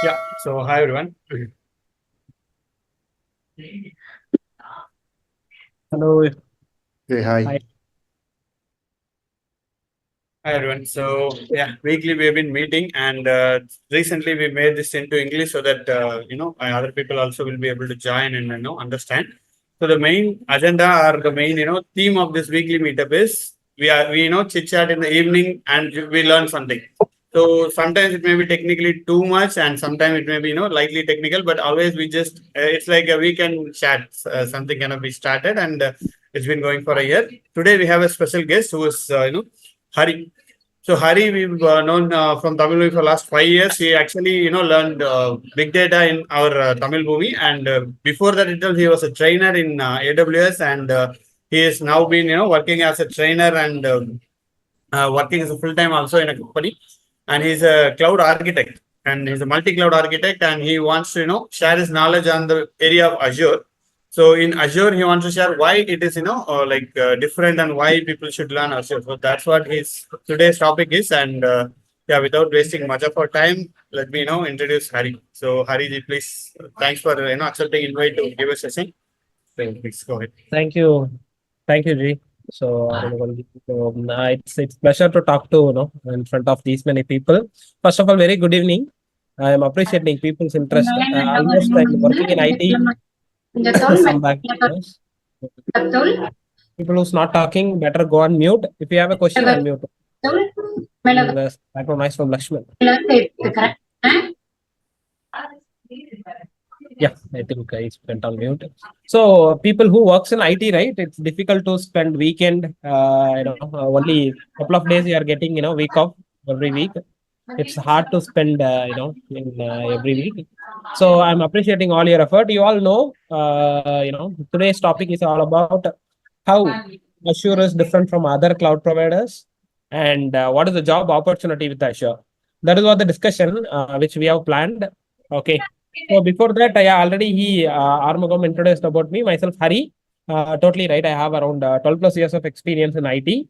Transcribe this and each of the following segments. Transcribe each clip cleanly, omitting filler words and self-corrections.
Yeah. So hi everyone. Hello. Hey, hi. Hi. Hi everyone. So yeah, weekly we've been meeting, and recently we made this into English so that other people also will be able to join and understand. So the main agenda or the main theme of this weekly meetup is we chit chat in the evening and we learn something. So sometimes it may be technically too much, and sometimes it may be lightly technical. But always we just it's like a weekend chat. Something cannot be started, and it's been going for a year. Today we have a special guest who is Hari. So Hari, we've known from Tamil Bhumi for last 5 years. He actually, learned big data in our Tamil Bhumi, and before that itself, he was a trainer in AWS, and he has now been, working as a trainer and working as a full time also in a company. And he's a cloud architect, and he's a multi-cloud architect, and he wants to, share his knowledge on the area of Azure. So in Azure, he wants to share why it is, different and why people should learn Azure. So that's what his today's topic is. And yeah, without wasting much of our time, let me, introduce Hari. So Hari, ji, please, thanks for, accepting invite to give a session. So please go ahead. Thank you. Thank you, G. So, it's pleasure to talk to in front of these many people. First of all, very good evening. I am appreciating people's interest. Almost I'm working in IT. Some background noise. People who's not talking, better go on mute. If you have a question, unmute. Background noise from Lakshman. Yeah, I think I went on mute. So people who works in IT, right? It's difficult to spend weekend. Only couple of days you are getting, week off every week. It's hard to spend, in every week. So I'm appreciating all your effort. You all know, today's topic is all about how Azure is different from other cloud providers, and what is the job opportunity with Azure. That is what the discussion which we have planned. Okay. So before that, Armugam introduced about me, myself, Hari. Totally right. I have around 12 plus years of experience in IT.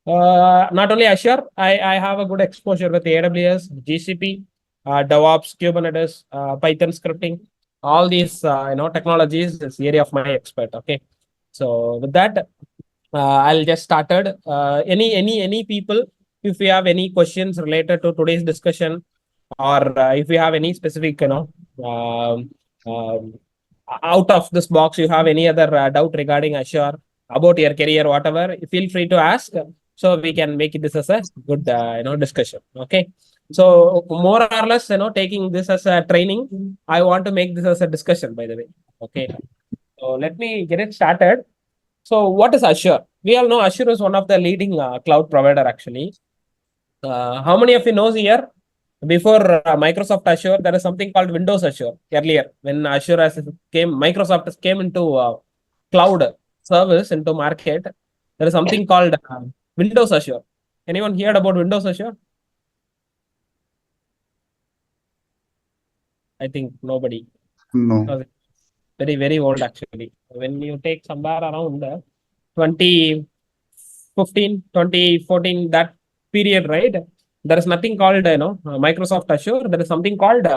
Not only Azure, I have a good exposure with AWS, GCP, DevOps, Kubernetes, Python scripting. All these, technologies is area of my expert. Okay. So with that, I'll just started. Any people, if you have any questions related to today's discussion, or if you have any specific, um, um, out of this box, you have any other doubt regarding Azure about your career, whatever, feel free to ask. So we can make this as a good, discussion. Okay. So more or less, taking this as a training, I want to make this as a discussion, by the way. Okay. So let me get it started. So what is Azure? We all know Azure is one of the leading cloud provider actually. How many of you knows here? Before Microsoft Azure, there is something called Windows Azure. Earlier, when Azure Microsoft came into cloud service into market, there is something called Windows Azure. Anyone heard about Windows Azure? I think nobody. No. Very, very old actually. When you take somewhere around 2015, 2014, that period, right? There is nothing called, Microsoft Azure. There is something called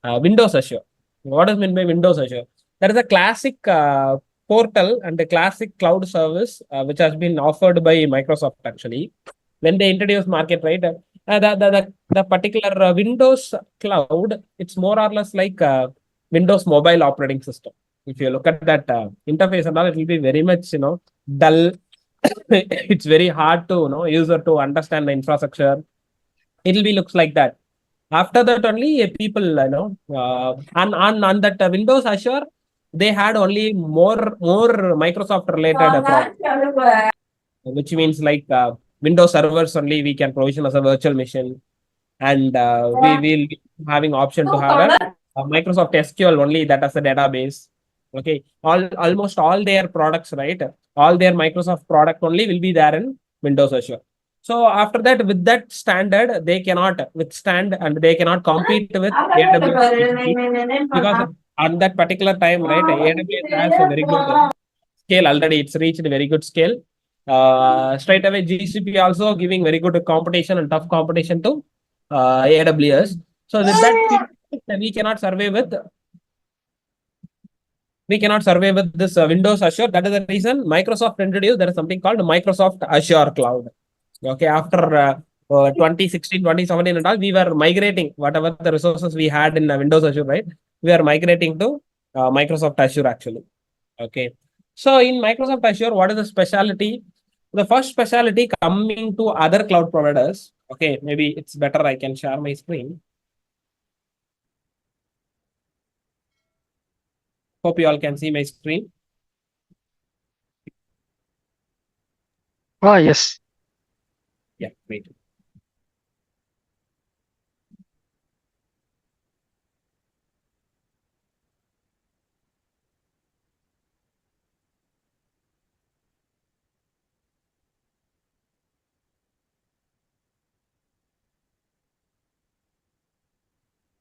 Windows Azure. What does mean by Windows Azure? There is a classic portal and a classic cloud service which has been offered by Microsoft actually. When they introduced market, right? The particular Windows cloud, it's more or less like Windows mobile operating system. If you look at that interface and all, it will be very much, dull. It's very hard to, user to understand the infrastructure. It will be looks like that. After that, only people, on that Windows Azure, they had only more Microsoft related products, which means like Windows servers only we can provision as a virtual machine, and we will be having option to have a Microsoft SQL only that as a database. Okay, almost all their products, right? All their Microsoft product only will be there in Windows Azure. So after that, with that standard, they cannot withstand and they cannot compete with AWS because on that particular time, right? AWS has a very good scale already. It's reached a very good scale. Straight away, GCP also giving very good competition and tough competition to AWS. So with that, we cannot survive with this Windows Azure. That is the reason Microsoft introduced there is something called Microsoft Azure Cloud. Okay, after 2016, 2017 and all, we were migrating whatever the resources we had in Windows Azure, right? We are migrating to Microsoft Azure actually. Okay. So in Microsoft Azure, what is the specialty? The first specialty coming to other cloud providers. Okay, maybe it's better I can share my screen. Hope you all can see my screen. Oh, yes. Yeah, great.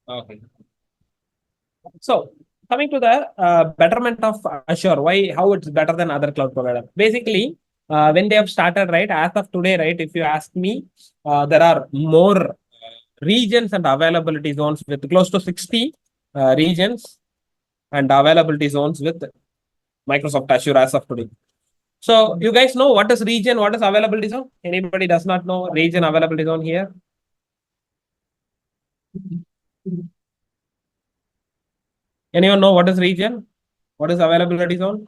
Okay. So coming to the betterment of Azure, why, how it's better than other cloud provider. Basically, when they have started, right, as of today, right, if you ask me, there are more regions and availability zones with close to 60 regions and availability zones with Microsoft Azure as of today. So you guys know what is region, what is availability zone? Anybody does not know region availability zone here? Anyone know what is region? What is availability zone?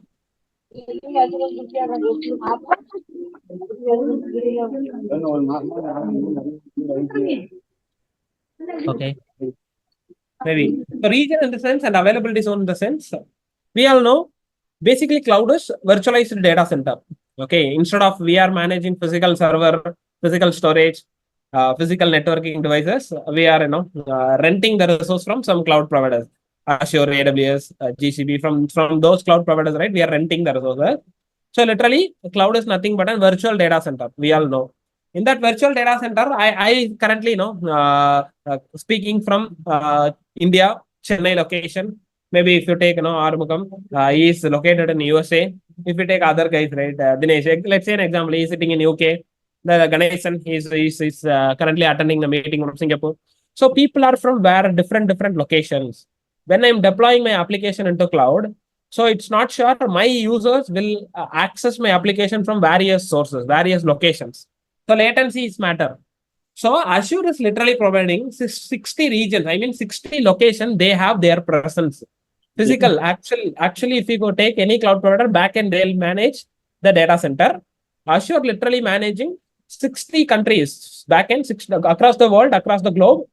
Okay. Maybe. So region in the sense and availability zone in the sense, we all know basically cloud is virtualized data center. Okay. Instead of we are managing physical server, physical storage, physical networking devices, we are renting the resource from some cloud providers. Azure, AWS, GCP, from those cloud providers, right? We are renting the resources. So literally, cloud is nothing but a virtual data center. We all know. In that virtual data center, I currently speaking from India, Chennai location. Maybe if you take Armugam, he is located in USA. If you take other guys, right, Dinesh, let's say an example, he is sitting in UK. The Ganesan is currently attending the meeting from Singapore. So people are from where different locations. When I'm deploying my application into cloud, so it's not sure my users will access my application from various sources, various locations. So latency is matter. So Azure is literally providing 60 regions. I mean 60 locations. They have their presence. Physical. Actually, if you go take any cloud provider backend, they'll manage the data center. Azure literally managing 60 countries backend, across the world, across the globe.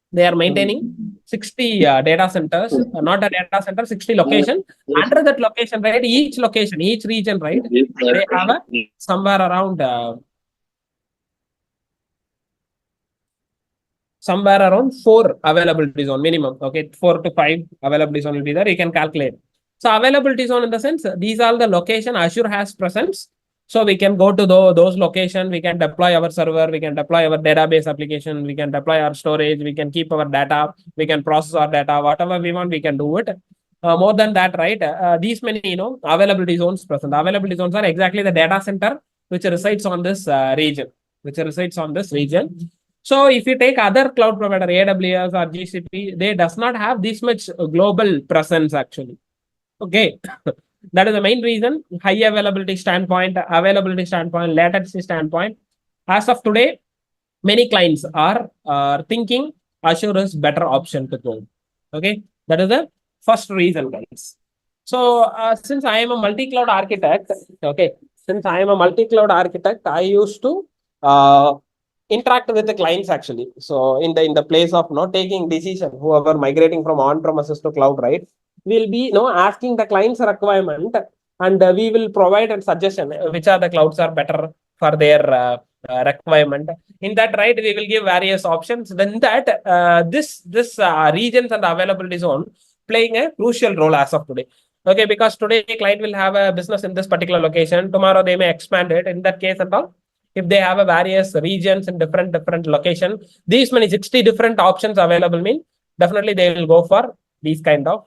They are maintaining 60 data centers, not a data center, 60 location. Under that location, right, each location, each region, right, they have somewhere around 4 availability zone minimum. Okay, 4 to 5 availability zone will be there. You can calculate. So availability zone in the sense, these are the location Azure has presence. So we can go to those locations, we can deploy our server, we can deploy our database application, we can deploy our storage, we can keep our data, we can process our data, whatever we want, we can do it. More than that, right? These many, availability zones present. Availability zones are exactly the data center which resides on this region, So if you take other cloud provider, AWS or GCP, they does not have this much global presence actually. Okay. That is the main reason, high availability standpoint, latency standpoint. As of today, many clients are thinking Azure is better option to go. Okay. That is the first reason, guys. So since I am a multi-cloud architect, I used to interact with the clients actually. So in the place of not taking decision, whoever migrating from on-premises to cloud, right? We'll be asking the client's requirement, and we will provide a suggestion which are the clouds are better for their requirement. In that, right, we will give various options. Then that this regions and availability zone playing a crucial role as of today. Okay, because today client will have a business in this particular location. Tomorrow they may expand it. In that case, and all, if they have a various regions in different location, these many 60 different options available mean definitely they will go for these kind of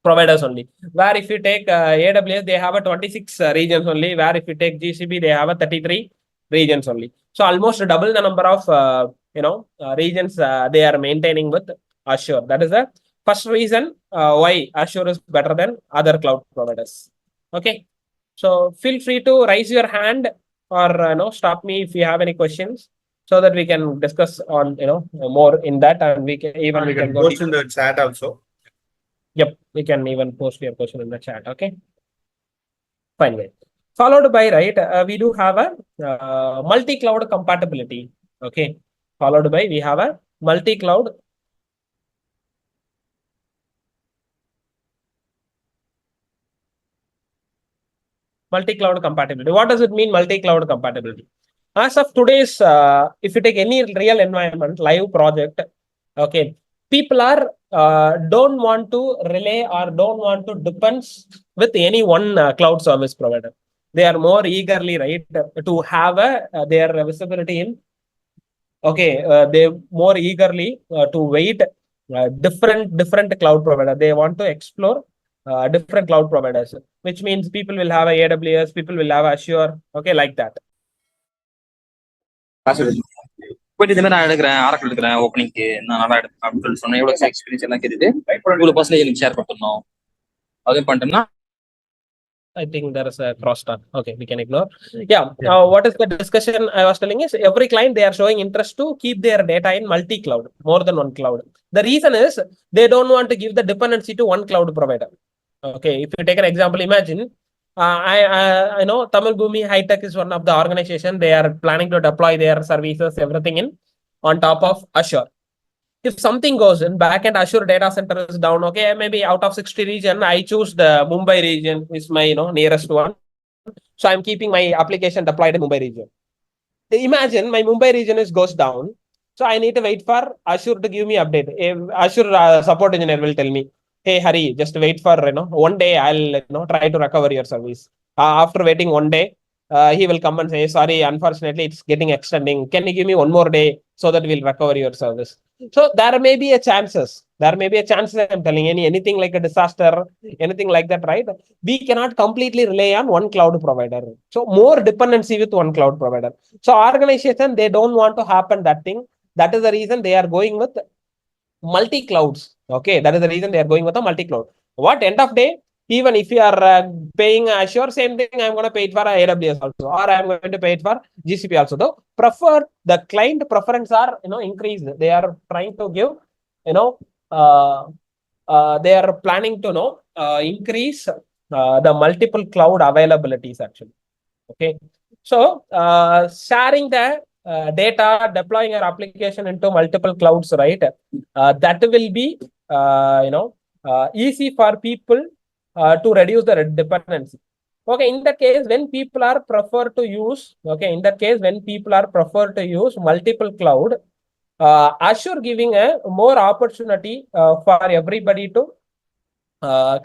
providers only. Where if you take AWS, they have a 26 regions only. Where if you take GCP, they have a 33 regions only. So almost double the number of regions they are maintaining with Azure. That is the first reason why Azure is better than other cloud providers. Okay. So feel free to raise your hand or stop me if you have any questions, so that we can discuss on more in that, and we can go post in the chat also. Yep, we can even post your question in the chat. Okay, fine. Right. Followed by we do have a multi-cloud compatibility. Okay, followed by we have a multi-cloud compatibility. What does it mean, multi-cloud compatibility? As of today's, if you take any real environment, live project, okay, people are don't want to rely or don't want to depend with any one cloud service provider. They are more eagerly to have their visibility in. Okay, they more eagerly to wait different cloud provider. They want to explore different cloud providers, which means people will have a AWS, people will have Azure, okay, like that. போயிட்டு இந்த மாதிரி நான் எடுக்கிறேன், Oracle எடுக்கிறேன், ஓப்பனிங்க்கு நான் நல்லா எடுப்பேன் அப்படின்னு சொல்லி சொன்னேன். எவ்வளோ எக்ஸ்பீரியன்ஸ் எல்லாம் கேட்டுட்டு இவ்வளோ பர்சன்டேஜ் எனக்கு ஷேர் பண்ணணும் அதுவும் பண்ணிட்டோம்னா I think there is a cross talk. Okay, we can ignore. Yeah. What is the discussion I was telling is every client, they are showing interest to keep their data in multi-cloud, more than one cloud. The reason is they don't want to give the dependency to one cloud provider. Okay, if you take an example, imagine I know Tamil Bhumi High Tech is one of the organization. They are planning to deploy their services, everything in on top of Azure. If something goes in backend, Azure data center is down. Okay, maybe out of 60 region, I choose the Mumbai region is my nearest one. So I'm keeping my application deployed in Mumbai region. Imagine my Mumbai region goes down. So I need to wait for Azure to give me update. Azure support engineer will tell me, hey, hurry, just wait for 1 day. I'll try to recover your service. After waiting 1 day, he will come and say, sorry, unfortunately, it's getting extending. Can you give me 1 more day so that we'll recover your service? So there may be a chances. There may be a chance. I'm telling anything like a disaster, anything like that, right? We cannot completely rely on one cloud provider. So more dependency with one cloud provider. So organization, they don't want to happen that thing. That is the reason they are going with multi-clouds. Okay, that is the reason they are going with a multi-cloud. What end of day, even if you are paying Azure, same thing, I'm going to pay it for AWS also, or I'm going to pay it for GCP also. Though the client preference are increased. They are trying to give they are planning to increase the multiple cloud availabilities actually. Okay, so sharing the data, deploying your application into multiple clouds, right? That will be easy for people to reduce the dependency. Okay, in that case, when people are preferred to use, multiple cloud, Azure giving a more opportunity for everybody to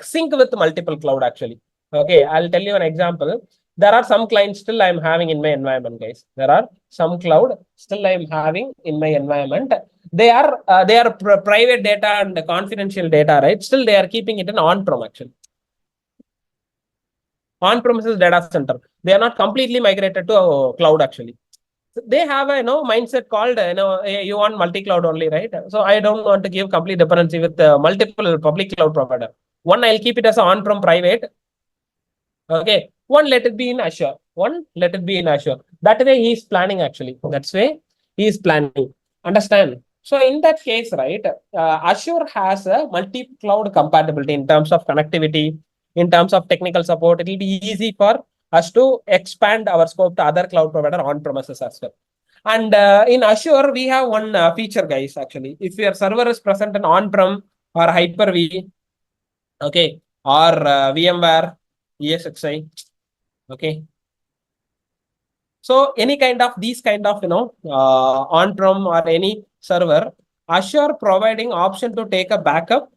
sync with multiple cloud actually. Okay, I'll tell you an example. There are some clients still I'm having in my environment, guys. There are some cloud still I'm having in my environment. They are private data and confidential data, right? Still they are keeping it in on-prem actually. On-premises data center. They are not completely migrated to cloud actually. They have a mindset called you want multi-cloud only, right? So I don't want to give complete dependency with multiple public cloud provider. One, I'll keep it as an on-prem private. Okay, one, let it be in Azure. That way he is planning actually. That's way he is planning. Understand? So in that case, right, Azure has a multi-cloud compatibility in terms of connectivity, in terms of technical support. It will be easy for us to expand our scope to other cloud provider on premises as well. And in Azure, we have one feature, guys, actually. If your server is present in on-prem or Hyper-V, okay, or VMware, ESXi, okay. So any kind of these kind of on-prem or any server, Azure providing option to take a backup.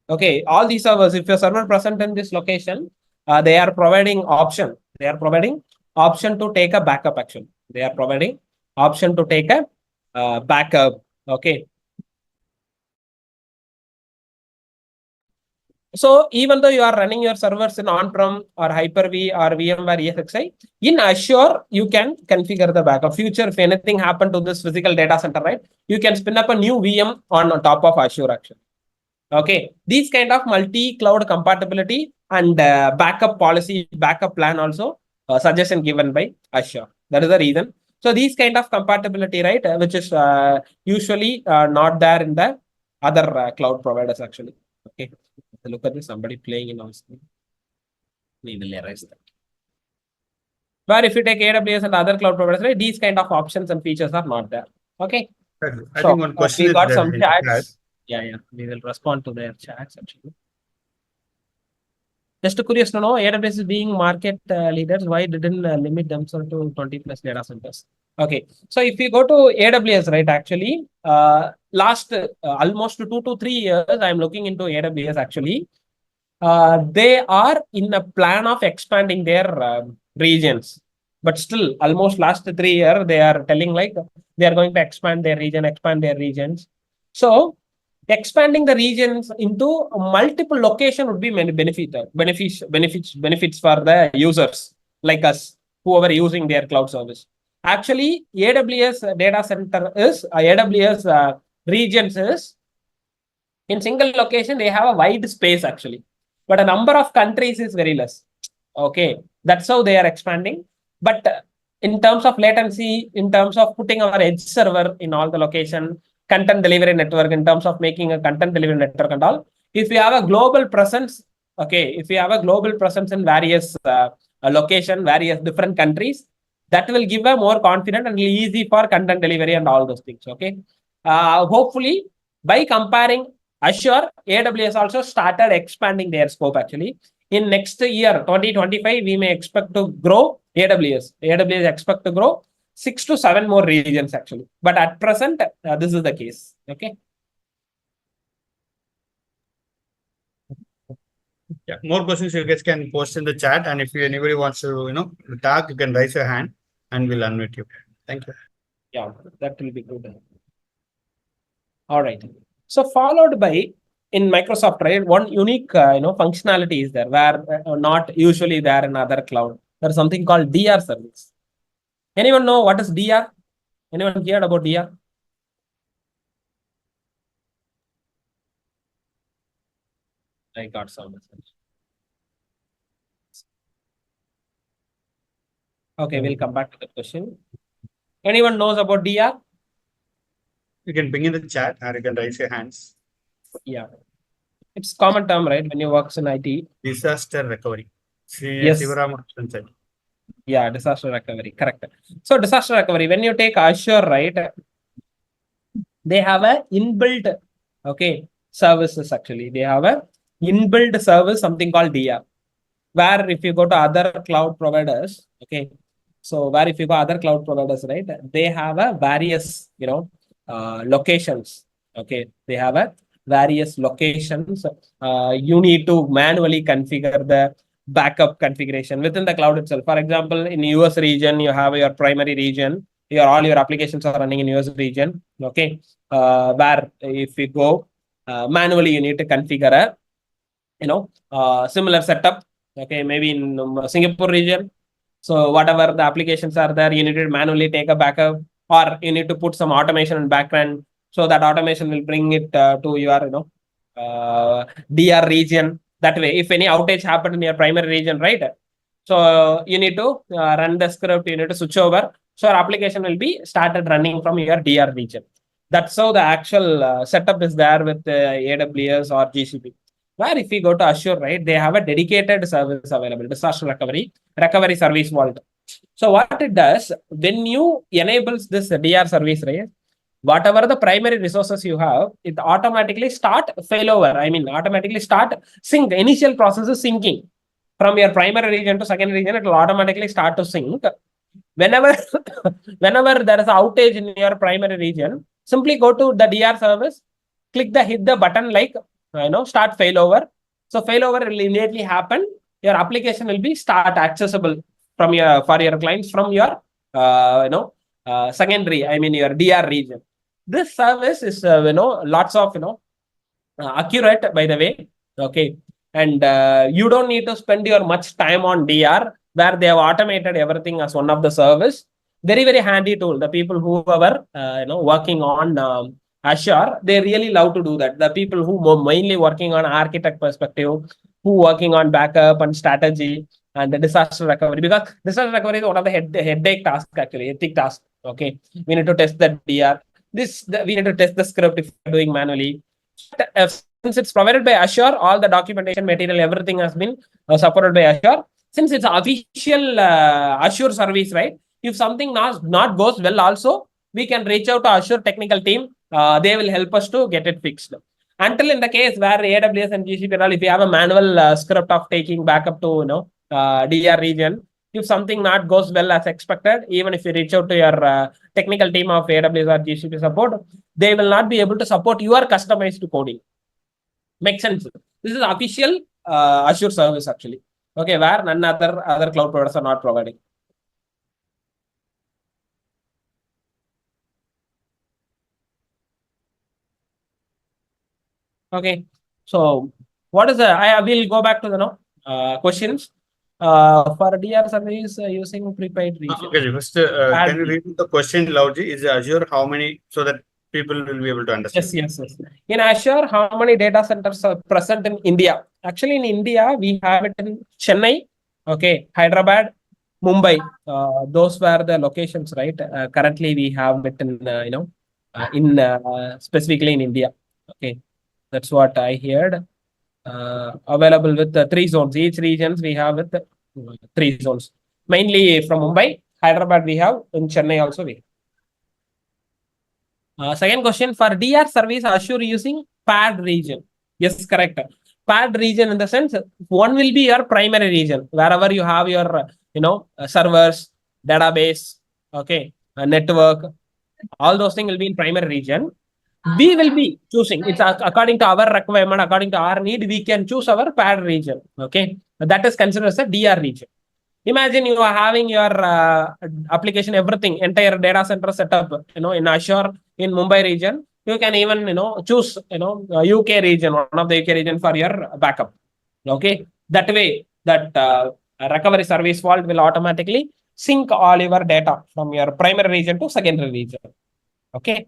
Okay, all these servers, if your server present in this location, they are providing option. They are providing option to take a backup action. They are providing option to take a backup. Okay. So even though you are running your servers in on-prem or Hyper-V or VMware ESXi, in Azure, you can configure the backup. Future, if anything happened to this physical data center, right, you can spin up a new VM on top of Azure actually. Okay, these kind of multi-cloud compatibility and backup policy, backup plan also suggestion given by Azure. That is the reason. So these kind of compatibility, right, which is usually not there in the other cloud providers actually. Okay, look at this, somebody playing in our screen. We will erase that. Where if you take AWS and other cloud providers, right, these kind of options and features are not there. Okay. I think one question we is got there some in the chat. chats. Yeah. We will respond to their chats actually. Just curious to know, AWS is being market leaders. Why didn't limit themselves to 20 plus data centers? Okay. So if you go to AWS, right, actually, last almost 2 to 3 years, I'm looking into AWS actually. They are in a plan of expanding their regions. But still, almost last 3 years, they are telling like they are going to expand their regions. So expanding the regions into multiple location would be benefits for the users like us, whoever using their cloud service. Actually, AWS data center is AWS regions is in single location, they have a wide space actually, but a number of countries is very less. Okay, that's how they are expanding. But in terms of latency, in terms of putting our edge server in all the location, content delivery network, in terms of making a content delivery network and all, if you have a global presence, okay, if you have a global presence in various location, various different countries, that will give a more confident and easy for content delivery and all those things. Okay, hopefully by comparing Azure, AWS also started expanding their scope actually. In next year, 2025, we may expect to grow AWS. AWS expect to grow 6 to 7 more regions actually. But at present, this is the case. Okay. Yeah, more questions you guys can post in the chat, and if anybody wants to talk, you can raise your hand, and we'll unmute you. Thank you. Yeah, that will be good. All right. So followed by in Microsoft, right, one unique functionality is there where not usually there in other cloud. There's something called DR service. Anyone know what is DR? Anyone heard about DR? I got some message. Okay, we'll come back to the question. Anyone knows about DR? You can bring in the chat, or you can raise your hands. Yeah. It's common term, right? When you work in IT. Disaster recovery. Yes. Yeah, disaster recovery. Correct. So disaster recovery, when you take Azure, right, they have a inbuilt, okay, services actually. They have a inbuilt service, something called DR. Where if you go to other cloud providers, okay, so where if you go other cloud providers, right, they have a various, locations. Okay, they have a various locations. You need to manually configure the backup configuration within the cloud itself. For example, in US region, you have your primary region. All your applications are running in US region. Okay, where if you go manually, you need to configure a similar setup. Okay, maybe in Singapore region. So whatever the applications are there, you need to manually take a backup, or you need to put some automation in background. So that automation will bring it to your DR region. That way, if any outage happened in your primary region, right? So you need to run the script. You need to switch over. So your application will be started running from your DR region. That's how the actual setup is there with AWS or GCP. Where if we go to Azure, right, they have a dedicated service available, disaster recovery service vault. So what it does, when you enables this DR service, right, whatever the primary resources you have, it automatically start failover. I mean, automatically start sync. Initial process is syncing from your primary region to secondary region. It will automatically start to sync. Whenever there is an outage in your primary region, simply go to the DR service, hit the button like start failover. So failover will immediately happen. Your application will be start accessible for your clients from your secondary, I mean your DR region. This service is lots of accurate, by the way. Okay, and you don't need to spend your much time on DR, where they have automated everything as one of the service. Very, very handy tool. The people who are working on Azure, they really love to do that. The people who mainly working on architect perspective, who working on backup and strategy and the disaster recovery, because disaster recovery is one of the headache tasks, actually, ethic task. Okay, we need to test the DR. We need to test the script if you're doing manually. Since it's provided by Azure, all the documentation material, everything has been supported by Azure. Since it's official Azure service, right? If something not goes well, also we can reach out to Azure technical team. They will help us to get it fixed. Until in the case where AWS and GCP, if you have a manual script of taking backup to DR region, if something not goes well as expected, even if you reach out to your technical team of AWS or GCP support, they will not be able to support your customized coding. Makes sense. This is official Azure service, actually. Okay, where none other cloud providers are not providing. Okay, so what is the? I will go back to the questions. For DR service using prepaid region. Okay, first, can you read the question loudly? Is Azure how many, so that people will be able to understand? Yes. In Azure, how many data centers are present in India? Actually, in India, we have it in Chennai, okay, Hyderabad, Mumbai. Those were the locations, right? Currently, we have it in specifically in India. Okay, that's what I heard. Available with 3 zones. Each regions we have with 3 zones. Mainly from Mumbai, Hyderabad we have, in Chennai also we have. Second question, for DR service, Azure using pad region. Yes, correct. Pad region in the sense, one will be your primary region, wherever you have your, servers, database, okay, network, all those things will be in primary region. We will be choosing, it's according to our requirement, according to our need, we can choose our pad region. Okay, that is considered as a DR region. Imagine you are having your application, everything, entire data center setup, in Azure, in Mumbai region. You can even, choose, UK region, one of the UK region for your backup. Okay, that way, that recovery service vault will automatically sync all your data from your primary region to secondary region. Okay.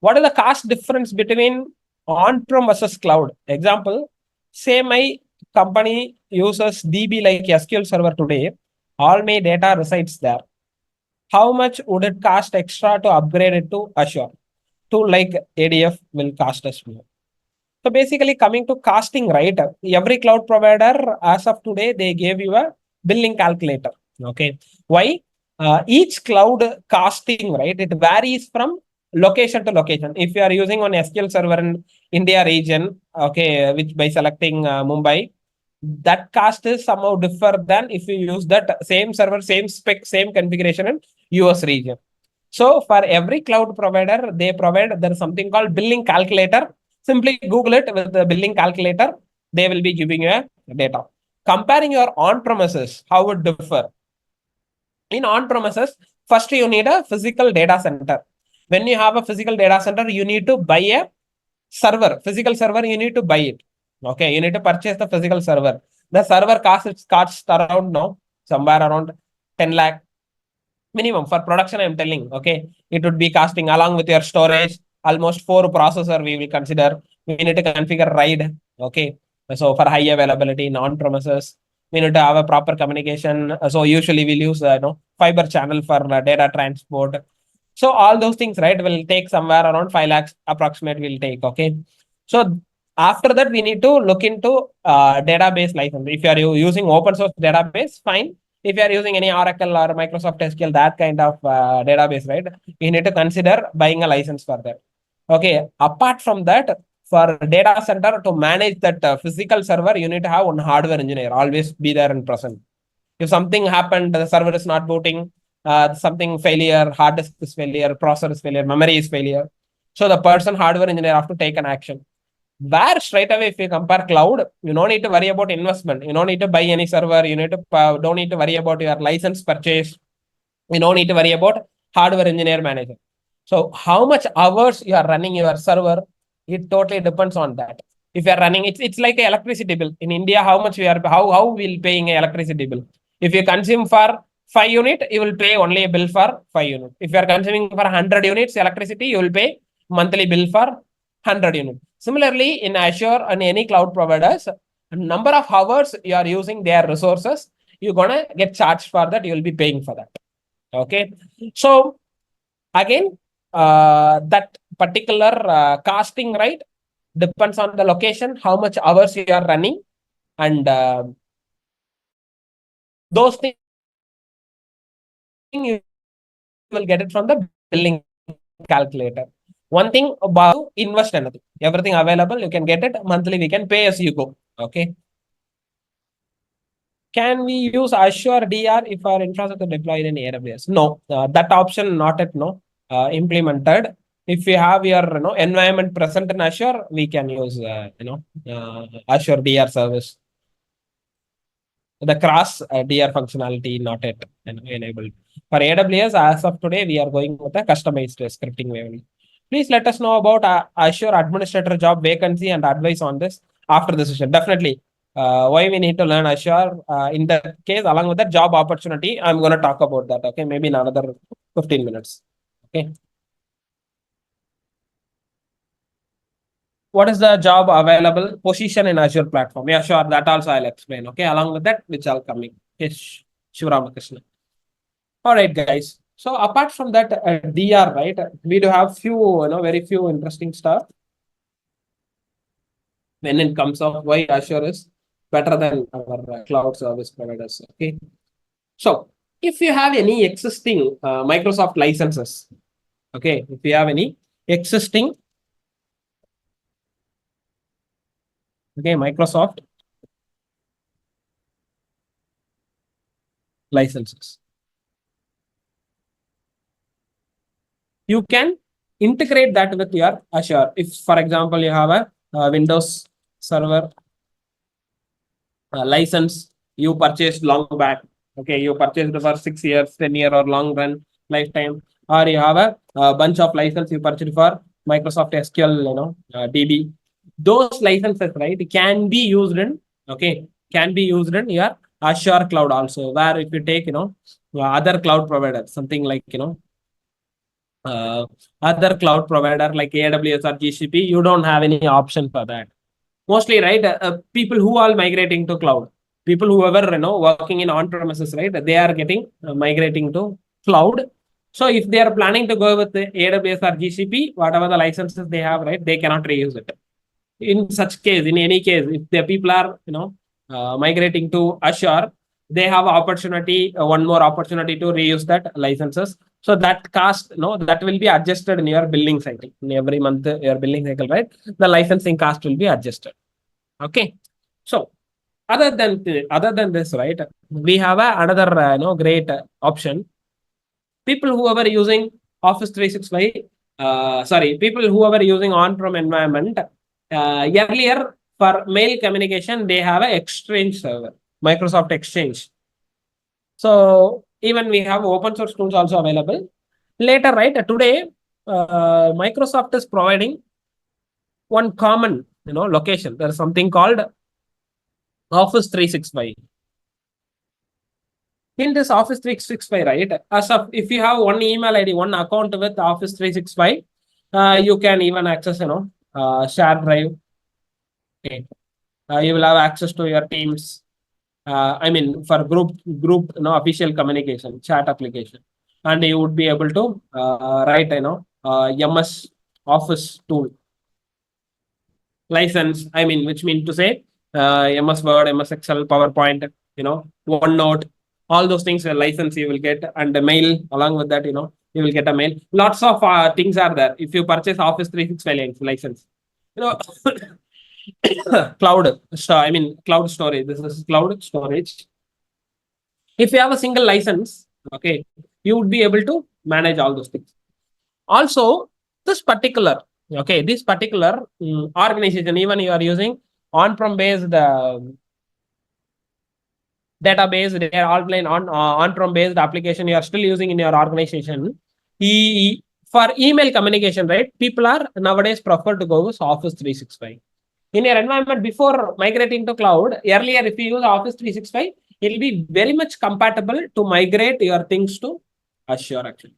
What is the cost difference between on-prem versus cloud? Example, say my company uses DB like SQL Server today. All my data resides there. How much would it cost extra to upgrade it to Azure? To like ADF will cost us more. So basically coming to costing, right? Every cloud provider as of today, they gave you a billing calculator. Okay. Why? Each cloud costing, right? It varies from location to location. If you are using on SQL Server in India region, okay, which by selecting Mumbai, that cost is somehow different than if you use that same server, same spec, same configuration in US region. So for every cloud provider, they provide, there is something called billing calculator. Simply Google it with the billing calculator. They will be giving you a data. Comparing your on-premises, how would differ? In on-premises, first you need a physical data center. When you have a physical data center, you need to buy a server. Physical server, you need to buy it. Okay, you need to purchase the physical server. The server costs around somewhere around 10 lakh minimum for production. I'm telling. Okay, it would be costing along with your storage almost 4 processor. We will consider. We need to configure RAID. Okay, so for high availability in on-premises, we need to have a proper communication. So usually we'll use fiber channel for data transport. So all those things, right, will take somewhere around 5 lakhs approximate will take. Okay. So after that, we need to look into database license. If you are using open source database, fine. If you are using any Oracle or Microsoft SQL, that kind of database, right, you need to consider buying a license for that. Okay. Apart from that, for data center to manage that physical server, you need to have one hardware engineer, always be there and present. If something happened, the server is not booting, something failure, hard disk is failure, processor is failure, memory is failure. So the person, hardware engineer, have to take an action. Where straight away, if you compare cloud, you don't need to worry about investment. You don't need to buy any server. You need to don't need to worry about your license purchase. You don't need to worry about hardware engineer manager. So how much hours you are running your server, it totally depends on that. If you are running, it's like an electricity bill. In India, how much we are, how we'll paying an electricity bill. If you consume for 5 unit, you will pay only a bill for 5 unit. If you are consuming for 100 units electricity, you will pay monthly bill for 100 units. Similarly, in Azure and any cloud providers, number of hours you are using their resources, you're gonna get charged for that. You will be paying for that. Okay. So again, that particular casting, right, depends on the location, how much hours you are running, and those things you will get it from the billing calculator. One thing about invest anything, everything available, you can get it monthly. We can pay as you go. Okay. Can we use Azure DR if our infrastructure deployed in AWS? No, that option not yet implemented. If you have your environment present in Azure, we can use Azure DR service. The cross DR functionality not yet enabled. For AWS, as of today, we are going with a customized scripting way. Please let us know about Azure administrator job vacancy and advice on this after the session. Definitely. Why we need to learn Azure. In that case, along with that job opportunity, I'm going to talk about that. Okay, maybe in another 15 minutes. Okay. What is the job available position in Azure platform? Yeah, sure. That also I'll explain. Okay, along with that, which I'll coming. Okay, Shivramakrishna. All right, guys. So apart from that, DR, right? We do have few, very few interesting stuff when it comes of why Azure is better than our cloud service providers. Okay. So if you have any existing Microsoft licenses, okay, if you have any existing, okay, Microsoft licenses, you can integrate that with your Azure. If, for example, you have a Windows Server license you purchased long back, okay, you purchased for 6 years, 10 year or long run lifetime, or you have a bunch of license you purchased for Microsoft SQL, DB. Those licenses, right, can be used in, okay, can be used in your Azure cloud also. Where if you take, other cloud providers, something like, other cloud provider like AWS or GCP, you don't have any option for that. Mostly, right, people who are migrating to cloud, people who ever working in on-premises, right, they are getting migrating to cloud. So if they are planning to go with the AWS or GCP, whatever the licenses they have, right, they cannot reuse it. In such case, in any case, if the people are migrating to Azure, they have opportunity, one more opportunity to reuse that licenses. So that cost, that will be adjusted in your billing cycle. In every month, your billing cycle, right? The licensing cost will be adjusted. Okay. So other than this, right, we have another great option. People who are using Office 365, people who are using on-prem environment, earlier for mail communication, they have an Exchange server, Microsoft Exchange. So even we have open source tools also available. Later, right, today, Microsoft is providing one common, location. There is something called Office 365. In this Office 365, right, as of if you have one email ID, one account with Office 365, you can even access, share drive. Okay. You will have access to your Teams. For group, official communication, chat application, and you would be able to write, MS Office tool license. Which means to say, MS Word, MS Excel, PowerPoint, OneNote, all those things a license you will get, and the mail along with that, you will get a mail. Lots of things are there if you purchase Office 365 license. Cloud storage. This is cloud storage. If you have a single license, okay, you would be able to manage all those things. Also, this particular organization, even you are using on-prem based database, they are online on-prem based application you are still using in your organization. For email communication, right, people are nowadays prefer to go with Office 365. in your environment before migrating to cloud, earlier if you use Office 365, it will be very much compatible to migrate your things to Azure actually.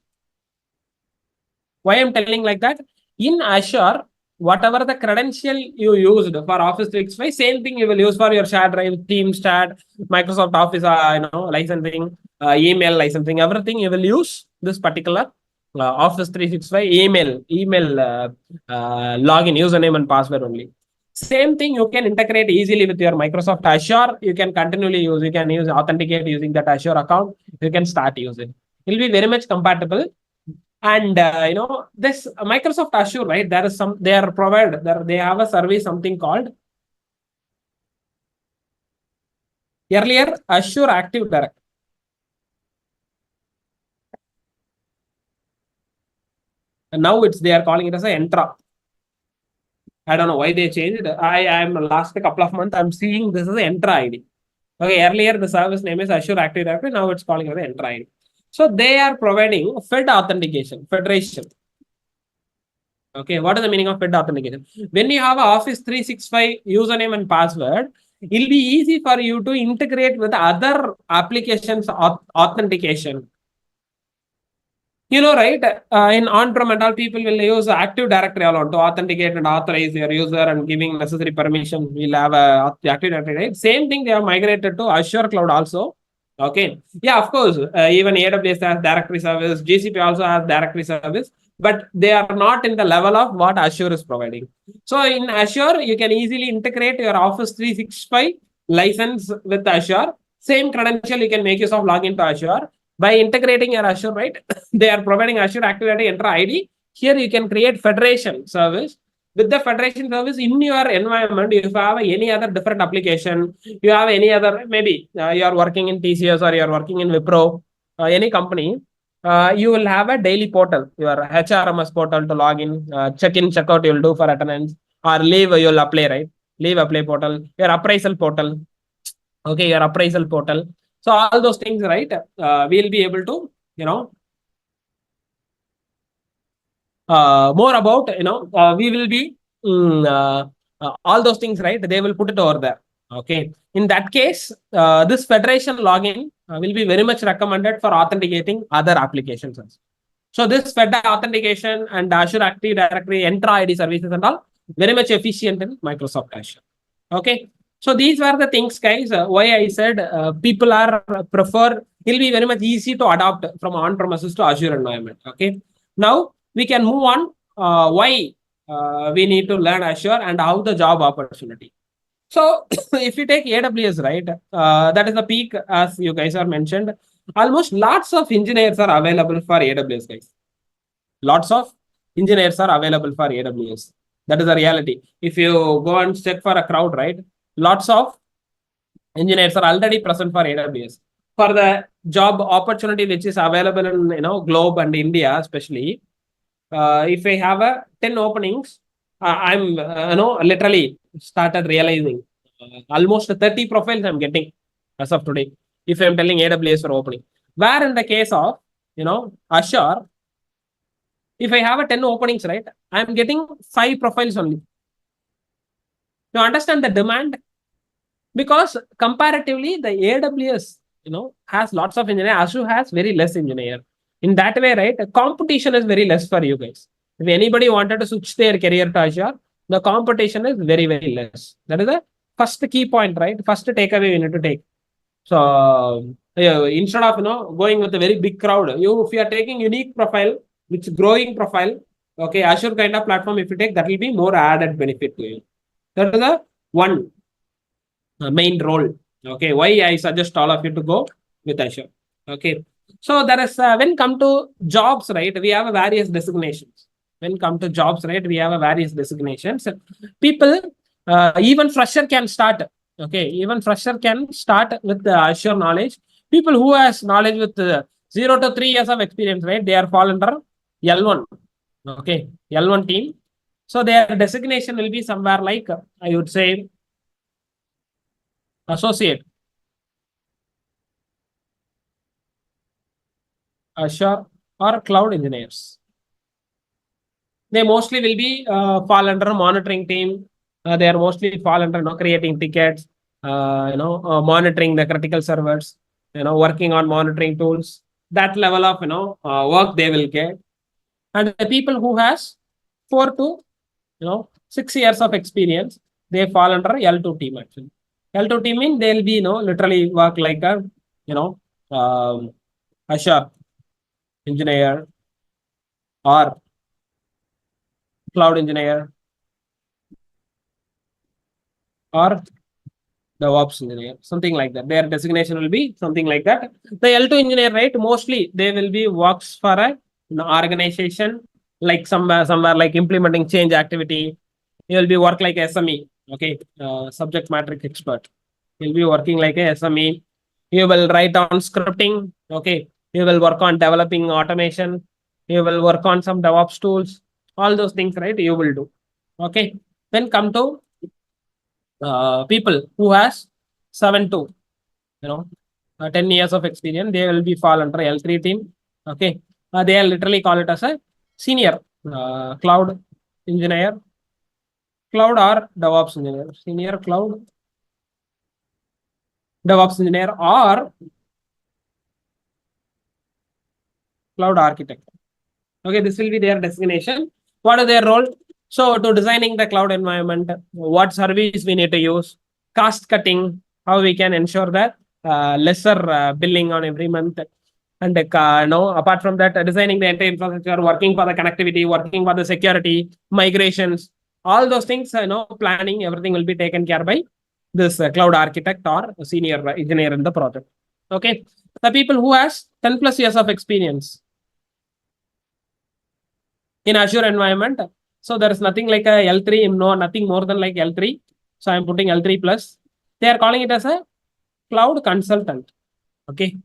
Why I'm telling like that? In Azure, whatever the credential you used for Office 365, same thing you will use for your shared drive, Teams chat, Microsoft Office, licensing, email licensing, everything you will use this particular Office 365 email login, username and password only. Same thing you can integrate easily with your Microsoft Azure. You can continually use, you can use authenticate using that Azure account. You can start using. It will be very much compatible. And this Microsoft Azure, right? There is some, they are provided, they have a service, something called earlier Azure Active Directory. And now they are calling it as a Entra. I don't know why they changed. I am last couple of months, I'm seeing this is the Entra ID. Okay, earlier the service name is Azure Active Directory. Now it's calling it the Entra ID. So they are providing Fed authentication, federation. Okay, what is the meaning of Fed authentication? When you have Office 365 username and password, it'll be easy for you to integrate with other applications authentication. You know, right? In on-prem and all, people will use Active Directory alone to authenticate and authorize your user and giving necessary permission. We'll have a Active Directory, right? Same thing they have migrated to Azure Cloud also. Okay. Yeah, of course. Even AWS has directory service. GCP also has directory service, but they are not in the level of what Azure is providing. So in Azure, you can easily integrate your Office 365 license with Azure. Same credential, you can make use of login to Azure. By integrating your Azure, right? They are providing Azure Active Directory Entra ID. Here you can create federation service. With the federation service in your environment, if you have any other different application, you have any other, maybe you are working in TCS or you are working in Wipro, any company, you will have a daily portal, your HRMS portal to log in, check in, check out, you will do for attendance, or leave, you will apply, right? Leave apply portal, your appraisal portal. Okay, your appraisal portal. So all those things, right? We'll be able to, more about, we will be all those things, right? They will put it over there. Okay. In that case, this federation login will be very much recommended for authenticating other applications. So this Fed authentication and Azure Active Directory, Entra ID services and all, very much efficient in Microsoft Azure. Okay. So these were the things, guys, why I said people are prefer, it'll be very much easy to adopt from on-premises to Azure environment. Okay. Now we can move on why we need to learn Azure and how the job opportunity. So if you take AWS, right, that is the peak, as you guys are mentioned. Almost lots of engineers are available for AWS, guys. Lots of engineers are available for AWS. That is the reality. If you go and check for a crowd, right, lots of engineers are already present for AWS. For the job opportunity which is available in globe and India, especially, if I have a 10 openings, I'm literally started realizing almost 30 profiles I'm getting as of today. If I'm telling AWS for opening, where in the case of Azure, if I have a 10 openings, right, I'm getting 5 profiles only. You understand the demand? Because comparatively, the AWS has lots of engineers. Azure has very less engineer. In that way, right, competition is very less for you guys. If anybody wanted to switch their career to Azure, the competition is very, very less. That is the first key point, right? First takeaway we need to take. So instead of going with a very big crowd, if you are taking unique profile, which growing profile, okay, Azure kind of platform, if you take, that will be more added benefit to you. That is the one main role. Okay, why I suggest all of you to go with Azure. Okay, so there is when come to jobs, right, we have various designations. When come to jobs, right, we have various designations. People, even fresher can start. Okay, even fresher can start with the Azure knowledge. People who has knowledge with 0 to 3 years of experience, right, they are fall under L1. Okay, L1 team. So their designation will be somewhere like, I would say, associate, Azure, or cloud engineers. They mostly will be fall under monitoring team, They are mostly fall under creating tickets, monitoring the critical servers, working on monitoring tools. That level of work they will get. And the people who has 4 to 6 years of experience, they fall under L2 team actually. L2 team mean they'll be literally work like a Azure engineer or cloud engineer or DevOps engineer, something like that. Their designation will be something like that. The L2 engineer, right? Mostly they will be works for a organization like somewhere like implementing change activity. You will be work like SME, okay, subject matter expert. You'll be working like a SME. You will write on scripting, okay. You will work on developing automation. You will work on some DevOps tools. All those things, right? You will do, okay. Then come to people who has 7 to 10 years of experience, they will be fall under L3 team. Okay, they are literally call it as a senior cloud engineer, cloud or DevOps engineer, senior cloud DevOps engineer or cloud architect. Okay, this will be their designation. What is their role? So to designing the cloud environment, what service we need to use, cost cutting, how we can ensure that lesser billing on every month. And apart from that, designing the entire infrastructure, working for the connectivity, working for the security, migrations, all those things, planning, everything will be taken care by this cloud architect or senior engineer in the project. Okay, the people who has 10 plus years of experience in Azure environment. So there is nothing like a L3, no, nothing more than like L3. So I'm putting L3 plus. They are calling it as a cloud consultant. Okay.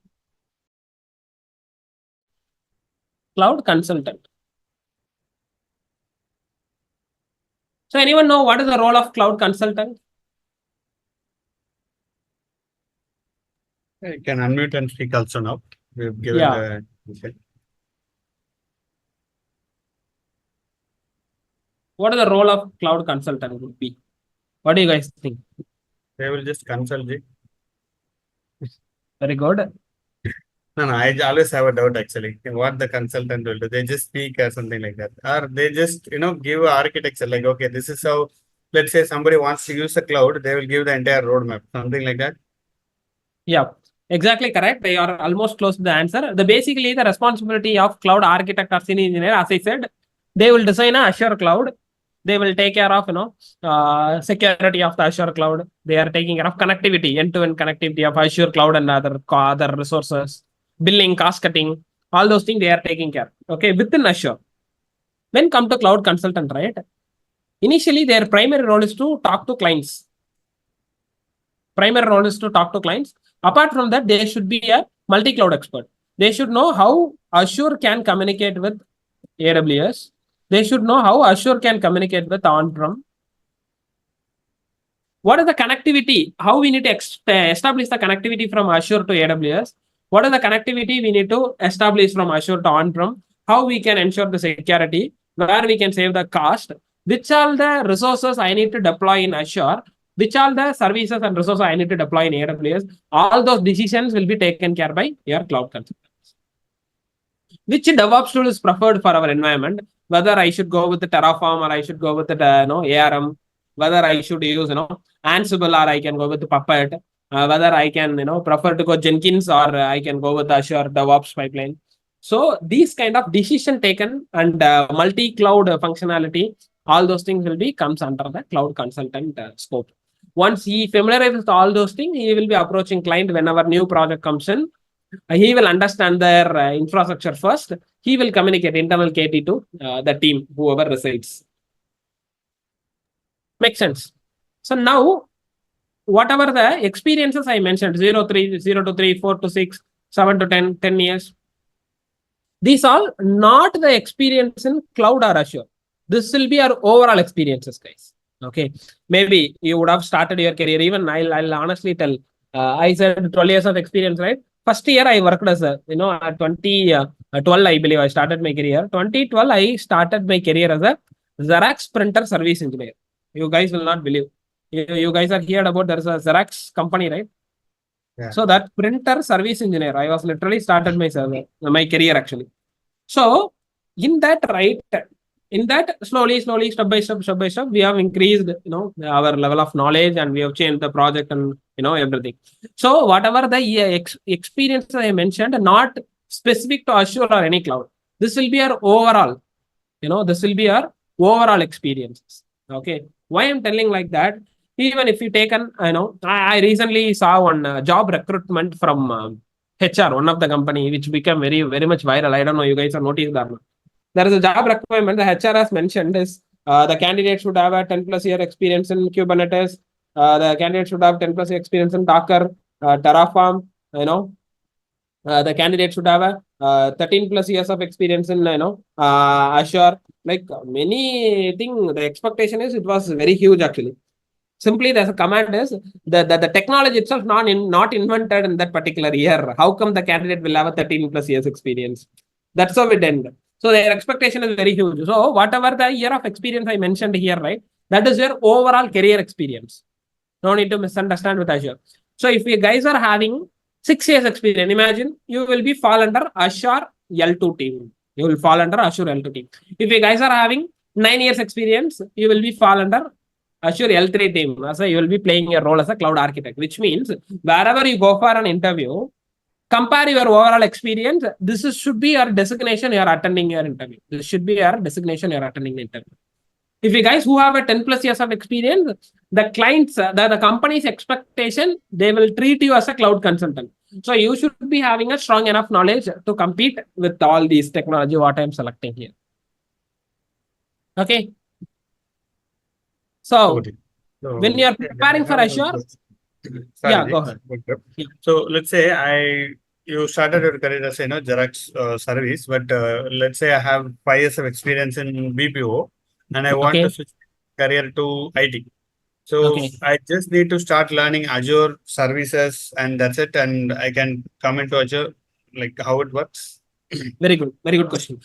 Cloud consultant. So anyone know what is the role of cloud consultant? You can unmute and speak also now. We've given the. What is the role of cloud consultant would be? What do you guys think? They will just consult it. Very good. No, I always have a doubt actually. What the consultant will do? They just speak or something like that, or they just give architecture like, okay, this is how. Let's say somebody wants to use the cloud, they will give the entire roadmap, something like that. Yeah, exactly correct. They are almost close to the answer. Basically the responsibility of cloud architect or senior engineer, as I said, they will design a Azure cloud. They will take care of security of the Azure cloud. They are taking care of connectivity, end-to-end connectivity of Azure cloud and other resources, billing, cost cutting, all those things they are taking care. Okay, within Azure. When come to cloud consultant, right? Initially, their primary role is to talk to clients. Primary role is to talk to clients. Apart from that, they should be a multi-cloud expert. They should know how Azure can communicate with AWS. They should know how Azure can communicate with on-prem. What is the connectivity? How we need to establish the connectivity from Azure to AWS? What is the connectivity we need to establish from Azure to on-prem? How we can ensure the security? Where we can save the cost? Which are the resources I need to deploy in Azure? Which are the services and resources I need to deploy in AWS? All those decisions will be taken care by your cloud consultants. Which DevOps tool is preferred for our environment? Whether I should go with the Terraform or I should go with the ARM, whether I should use Ansible or I can go with the Puppet, whether I can prefer to go Jenkins or I can go with Azure DevOps pipeline. So these kind of decision taken and multi-cloud functionality, all those things will be comes under the cloud consultant scope. Once he familiarizes with all those things, he will be approaching client whenever new project comes in. He will understand their infrastructure first. He will communicate internal KT to the team, whoever resides. Makes sense. So now, whatever the experiences I mentioned, 0 to 3, 4 to 6, 7 to 10, 10 years. These all not the experience in cloud or Azure. This will be our overall experiences, guys. Okay. Maybe you would have started your career. Even I'll honestly tell, I said 12 years of experience, right? First year I worked as at 2012, I believe I started my career. 2012, I started my career as a Xerox printer service engineer. You guys will not believe. You guys are heard about there is a Xerox company, right? Yeah. So that printer service engineer, I was literally started my career actually. So in that, right, in that slowly, step by step, we have increased, our level of knowledge, and we have changed the project and everything. So whatever the experience I mentioned, not specific to Azure or any cloud. This will be our overall. This will be our overall experiences. Okay. Why I'm telling like that? Even if you take I recently saw one job recruitment from HR, one of the company, which became very, very much viral. I don't know, you guys have noticed that. There is a job requirement. The HR has mentioned is the candidate should have a 10 plus year experience in Kubernetes. The candidate should have 10 plus year experience in Docker, Terraform. The candidate should have a 13 plus years of experience in Azure. Like many things, the expectation is it was very huge actually. Simply, there's a command is the technology itself not invented in that particular year. How come the candidate will have a 13 plus years experience? That's how it ended. So their expectation is very huge. So whatever the year of experience I mentioned here, right, that is your overall career experience. No need to misunderstand with Azure. So if you guys are having 6 years experience, imagine you will be fall under Azure L2 team. You will fall under Azure L2 team. If you guys are having 9 years experience, you will be fall under Azure L3 team. So you will be playing your role as a cloud architect, which means wherever you go for an interview, compare your overall experience. Should be your designation you are attending your interview. This should be your designation you are attending the interview. If you guys who have a 10 plus years of experience, the clients, the company's expectation, they will treat you as a cloud consultant. So you should be having a strong enough knowledge to compete with all these technology, what I'm selecting here. Okay. So when you're preparing for Azure, Sorry, go ahead. Yeah. So let's say you started your career as Xerox service, but let's say I have 5 years of experience in BPO and I want to switch career to IT. So I just need to start learning Azure services and that's it. And I can come into Azure, like how it works. Very good question.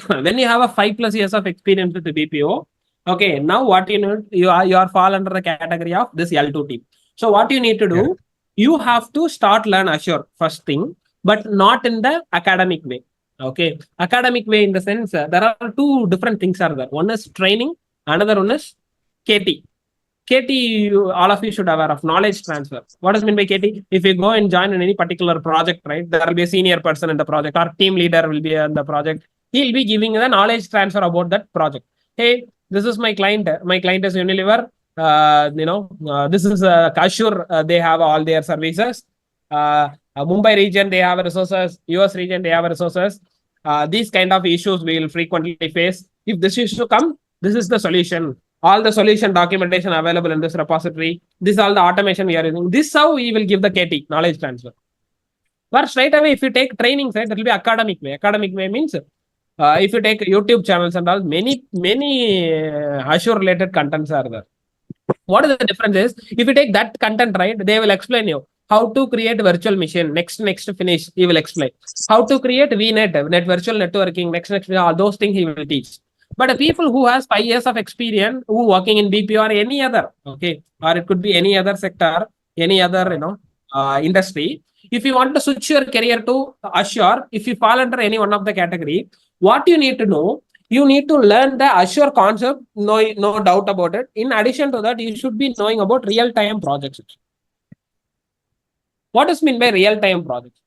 When you have a 5 plus years of experience with the BPO, okay, now what you know, you are fall under the category of this L2 team. So what you need to do, you have to start learn Azure first thing, but not in the academic way. Okay, academic way in the sense there are 2 different things are there. One is training, another one is KT. KT, all of you should aware of knowledge transfer. What does mean by KT? If you go and join in any particular project, right, there will be a senior person in the project or team leader will be in the project. He'll be giving the knowledge transfer about that project. Hey, this is my client. My client is Unilever. This is Azure. They have all their services. Mumbai region, they have resources. US region, they have resources. These kind of issues we will frequently face. If this issue come, this is the solution. All the solution documentation available in this repository. This is all the automation we are using. This is how we will give the KT, knowledge transfer. But straight away, if you take training, right, that will be academic way. Academic way means if you take YouTube channels and all, many Azure related contents are there. What is the difference is, if you take that content, right, they will explain you how to create virtual machine. Next finish, he will explain. How to create VNet, net virtual networking, next, all those things he will teach. But the people who has 5 years of experience, who working in BPO or any other, okay, or it could be any other sector, any other, industry. If you want to switch your career to Azure, if you fall under any one of the category, what you need to know, you need to learn the Azure concept, no doubt about it. In addition to that, you should be knowing about real-time projects. What does mean by real-time projects?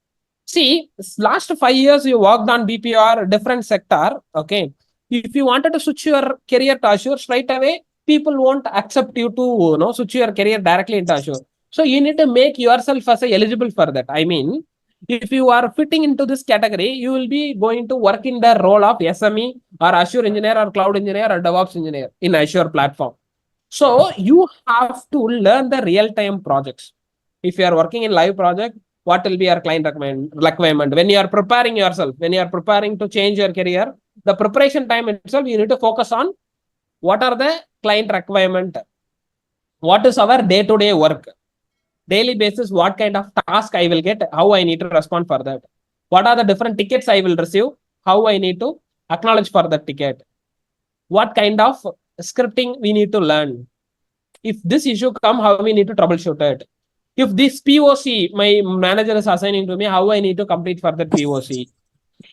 See, last 5 years you worked on BPO, different sector, okay. If you wanted to switch your career to Azure straight away, people won't accept you to switch your career directly into Azure. So you need to make yourself as eligible for that. I mean, if you are fitting into this category, you will be going to work in the role of SME or Azure engineer or cloud engineer or DevOps engineer in Azure platform. So you have to learn the real-time projects. If you are working in live project, what will be your client requirement? When you are preparing yourself, when you are preparing to change your career, the preparation time itself, you need to focus on what are the client requirement, what is our day-to-day work, daily basis, what kind of task I will get, how I need to respond for that, what are the different tickets I will receive, how I need to acknowledge for that ticket, what kind of scripting we need to learn. If this issue come, how we need to troubleshoot it. If this POC my manager is assigning to me, how I need to complete for that POC.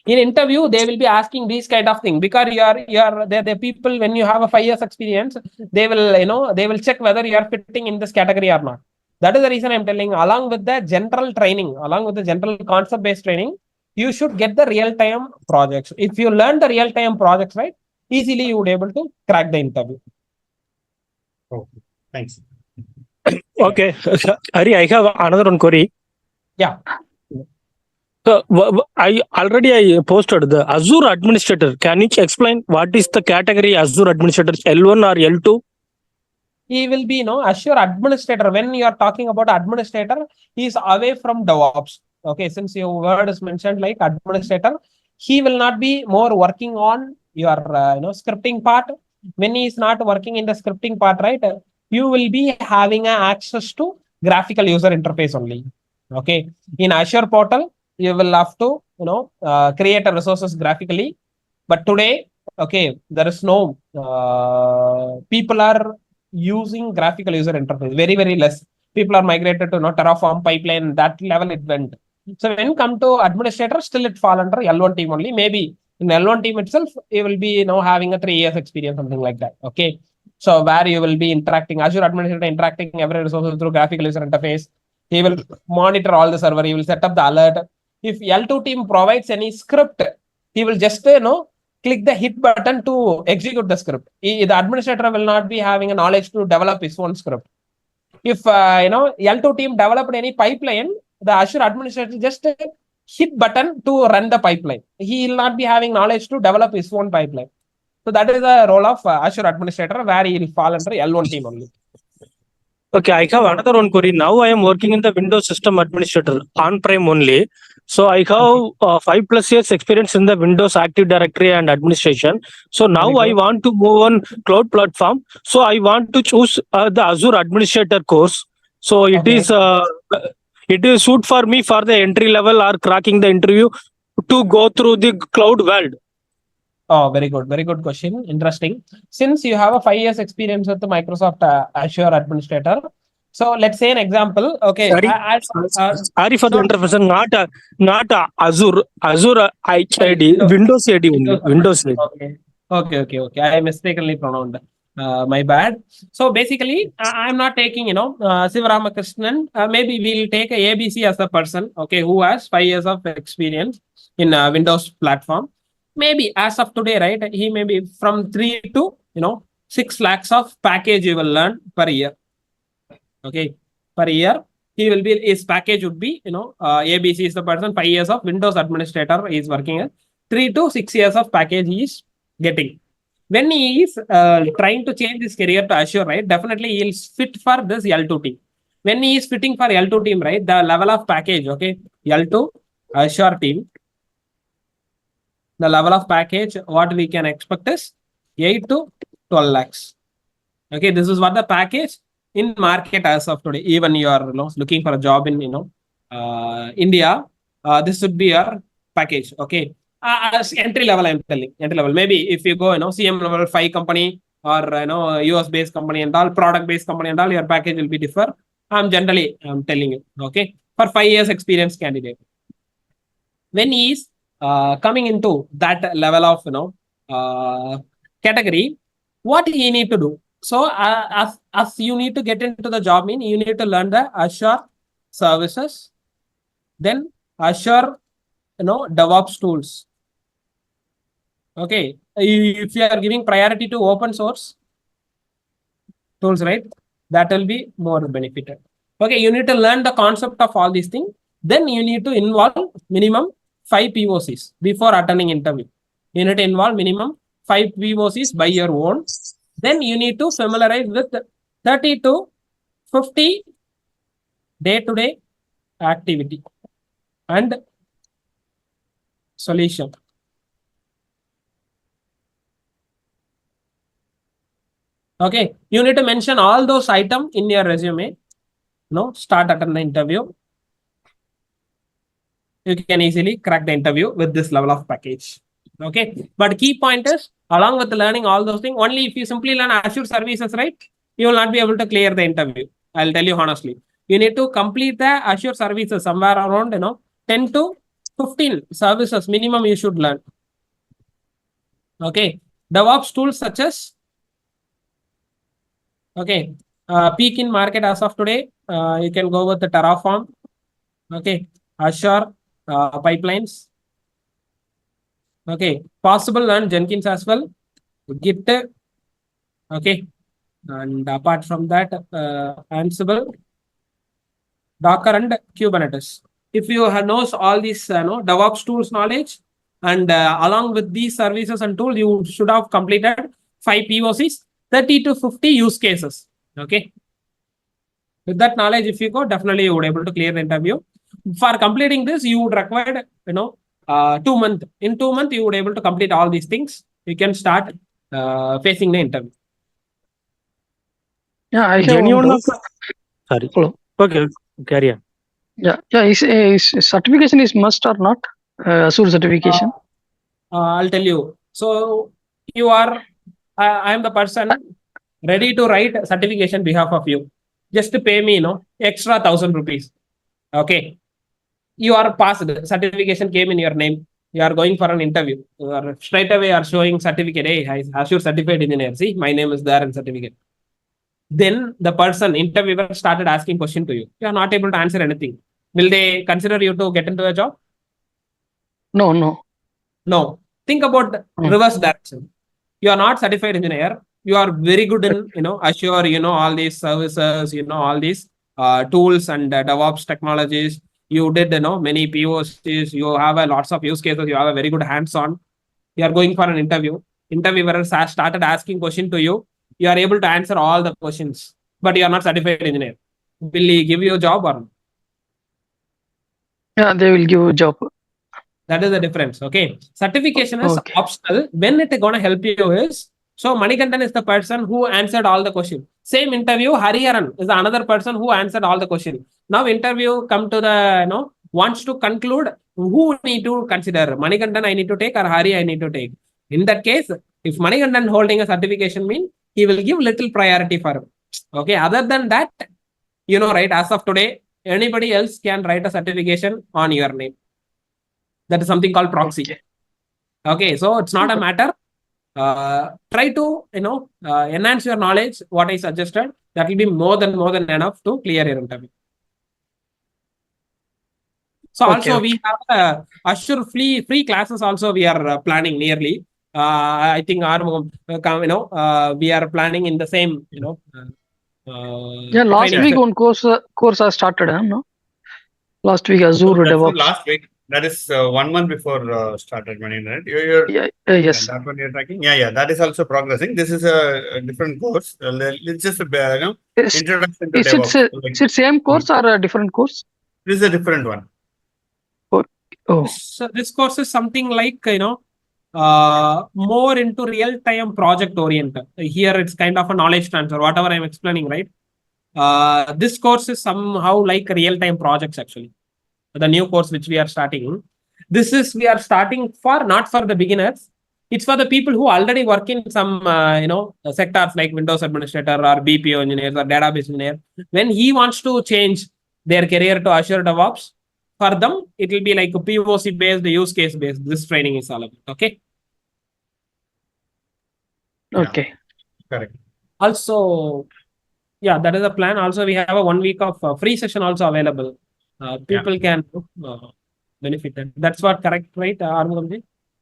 In interview they will be asking these kind of thing, because the people, when you have a 5 years experience, they will, they will check whether you are fitting in this category or not. That is the reason I'm telling, along with the general training, along with the general concept based training, you should get the real time projects. If you learn the real time projects, right, easily you would able to crack the interview. Okay, thanks. Okay, Hari, I have another one query. Yeah. So I posted the Azure administrator. Can you explain what is the category Azure administrator, L1 or L2? He will be, Azure administrator. When you are talking about administrator, he is away from DevOps. Okay, since your word is mentioned like administrator, he will not be more working on your scripting part. When he is not working in the scripting part, right, you will be having access to graphical user interface only. Okay, in Azure portal you will have to create a resources graphically, but today, okay, there is no people are using graphical user interface, very very less people are migrated to Terraform pipeline. That level it went. So when come to administrator, still it fall under L1 team only. Maybe in L1 team itself you will be having a 3 years experience, something like that. Okay, so where you will be interacting, Azure administrator interacting every resource through graphical user interface. He will monitor all the server, he will set up the alert. If L2 team provides any script, he will just click the hit button to execute the script. The administrator will not be having a knowledge to develop his own script. If L2 team developed any pipeline, the Azure administrator just hit button to run the pipeline. He will not be having knowledge to develop his own pipeline. So that is the role of Azure administrator, where he will fall under L1 team only. Okay, I have another one query. Now I am working in the Windows system administrator on-prem only. So I have 5+ years experience in the Windows Active Directory and administration. So now I want to move on cloud platform. So I want to choose the Azure administrator course. So it is suit for me for the entry level or cracking the interview to go through the cloud world. Oh, very good. Very good question. Interesting. Since you have a 5 years experience with the Microsoft Azure administrator. So let's say an example. Okay. Sorry for the interruption. Not Azure ID, Windows ID only. Windows ID. Okay. I mistakenly pronounced. My bad. So basically, I'm not taking, Sivaramakrishnan. Maybe we'll take a ABC as a person, okay, who has 5 years of experience in Windows platform. Maybe as of today, right, he may be from 3 to 6 lakhs of package you will learn per year. Okay, per year he will be, his package would be ABC is the person, 5 years of Windows administrator is working at, 3 to 6 years of package he is getting. When he is trying to change his career to Azure, right, definitely he'll fit for this L2 team. When he is fitting for L2 team, right, the level of package, okay, L2 Azure team, the level of package what we can expect is 8 to 12 lakhs. Okay, this is what the package in market as of today. Even you are looking for a job in India, this would be your package. Okay, as entry level, I'm telling entry level. Maybe if you go CM level 5 company or US based company and all, product based company and all, your package will be differ. I'm telling you. Okay, for 5 years experience candidate, when he is coming into that level of category, what you need to do? So as you need to get into the job, you need to learn the Azure services, then Azure DevOps tools. Okay, if you are giving priority to open source tools, right, that will be more benefited. Okay, you need to learn the concept of all these things. Then you need to involve minimum 5 POCs before attending interview. You need to involve minimum 5 POCs by your own. Then you need to familiarize with 30 to 50 day-to-day activity and solution. Okay, you need to mention all those items in your resume. Start attend the interview. You can easily crack the interview with this level of package. Okay, but key point is Along with learning all those things, only if you simply learn Azure services, right, you will not be able to clear the interview. I'll tell you honestly. You need to complete the Azure services somewhere around, 10 to 15 services minimum you should learn. Okay. DevOps tools such as, okay, peak in market as of today, you can go with the Terraform, okay, Azure pipelines. Okay, possible learn Jenkins as well, Git, okay, and apart from that, Ansible, Docker, and Kubernetes. If you knows all these DevOps tools knowledge, and along with these services and tools, you should have completed 5 POCs, 30 to 50 use cases. Okay. With that knowledge, if you go, definitely you would able to clear the interview. For completing this, you would require 2 months. In 2 months, you would able to complete all these things. You can start facing the interview. Yeah, I have Genuine one doubt. Sorry. Hello. Okay, carry on. Yeah, is certification is must or not? Azure certification. I'll tell you. So you are, I am the person ready to write certification behalf of you. Just to pay me, extra 1,000 rupees. Okay. You are passed. Certification came in your name. You are going for an interview. You are straight away are showing certificate. Hey, I Azure certified engineer. See, my name is there in certificate. Then the person interviewer started asking question to you. You are not able to answer anything. Will they consider you to get into a job? No. No. Think about reverse direction. You are not certified engineer. You are very good in, Azure, all these services, all these tools and DevOps technologies. You did, many POCs. You have lots of use cases. You have a very good hands-on. You are going for an interview. Interviewer has started asking question to you. You are able to answer all the questions, but you are not certified engineer. Will he give you a job or not? Yeah, they will give a job. That is the difference. Okay. Certification is Okay. optional. When it gonna help you is, so Manikandan is the person who answered all the questions. Same interview, Hariharan is another person who answered all the questions. Now interview come to the, wants to conclude who need to consider. Manikandan I need to take or Hari I need to take. In that case, if Manikandan holding a certification mean, he will give little priority for him. Okay. Other than that, right, as of today, anybody else can write a certification on your name. That is something called proxy. Okay, so it's not a matter. Try to enhance your knowledge. What I suggested, that will be more than enough to clear your interview. So also we have Azure free classes. Also we are planning nearly. I think our we are planning in the same Yeah, last training. week one course I started. No, last week Azure That's DevOps. last week. That is 1 month before started, Mani, right? You're Yeah, yes. that one you're tracking. Yeah. That is also progressing. This is a different course. It's just a introduction to DevOps. Is it same course or a different course? This is a different one. Oh, This course is something like more into real-time project oriented. Here it's kind of a knowledge transfer. Whatever I'm explaining, right? This course is somehow like real-time projects actually. The new course which we are starting. We are starting for not for the beginners. It's for the people who already work in some sectors like Windows administrator or BPO engineers or database engineer. When he wants to change their career to Azure DevOps, for them it will be like a POC based, use case based. This training is all about. Okay. okay. Correct. Also, yeah, that is the plan. Also, we have a 1 week of free session also available. People can benefit. That's what correct, right, Armugamji?